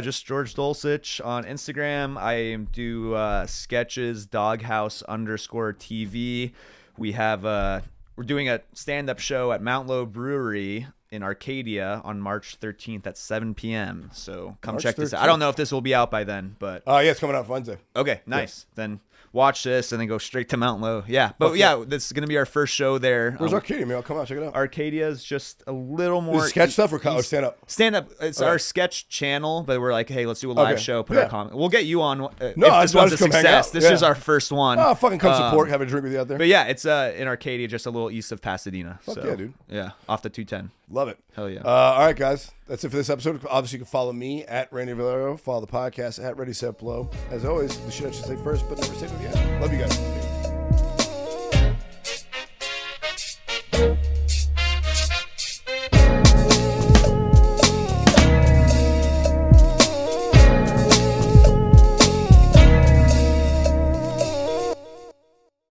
Just George Dulcich on Instagram. I do sketches, doghouse_TV. We have we're doing a stand-up show at Mount Low Brewery in Arcadia on March 13th at 7 p.m. So come March check this out. 13th. I don't know if this will be out by then, but Yeah, it's coming out Wednesday. okay, nice. Then watch this and then go straight to Mount Low. Yeah, but this is gonna be our first show there. Where's Arcadia? Maybe I'll come out check it out. Arcadia is just a little more Is it sketch stuff or stand up? Stand up. It's our sketch channel, but we're like, hey, let's do a live show. Put our comment. We'll get you on. No, if I this just want one's to a come hang success. out. This is our first one. Oh, fucking come support. Have a drink with you out there. But yeah, it's in Arcadia, just a little east of Pasadena. Fuck so, yeah, dude. Yeah, off the 210. Love it. Hell yeah. All right, guys. That's it for this episode. Obviously, you can follow me at Randy Valero. Follow the podcast at Ready Set Blow. As always, the shit I should say first, but never say it again. Love you guys.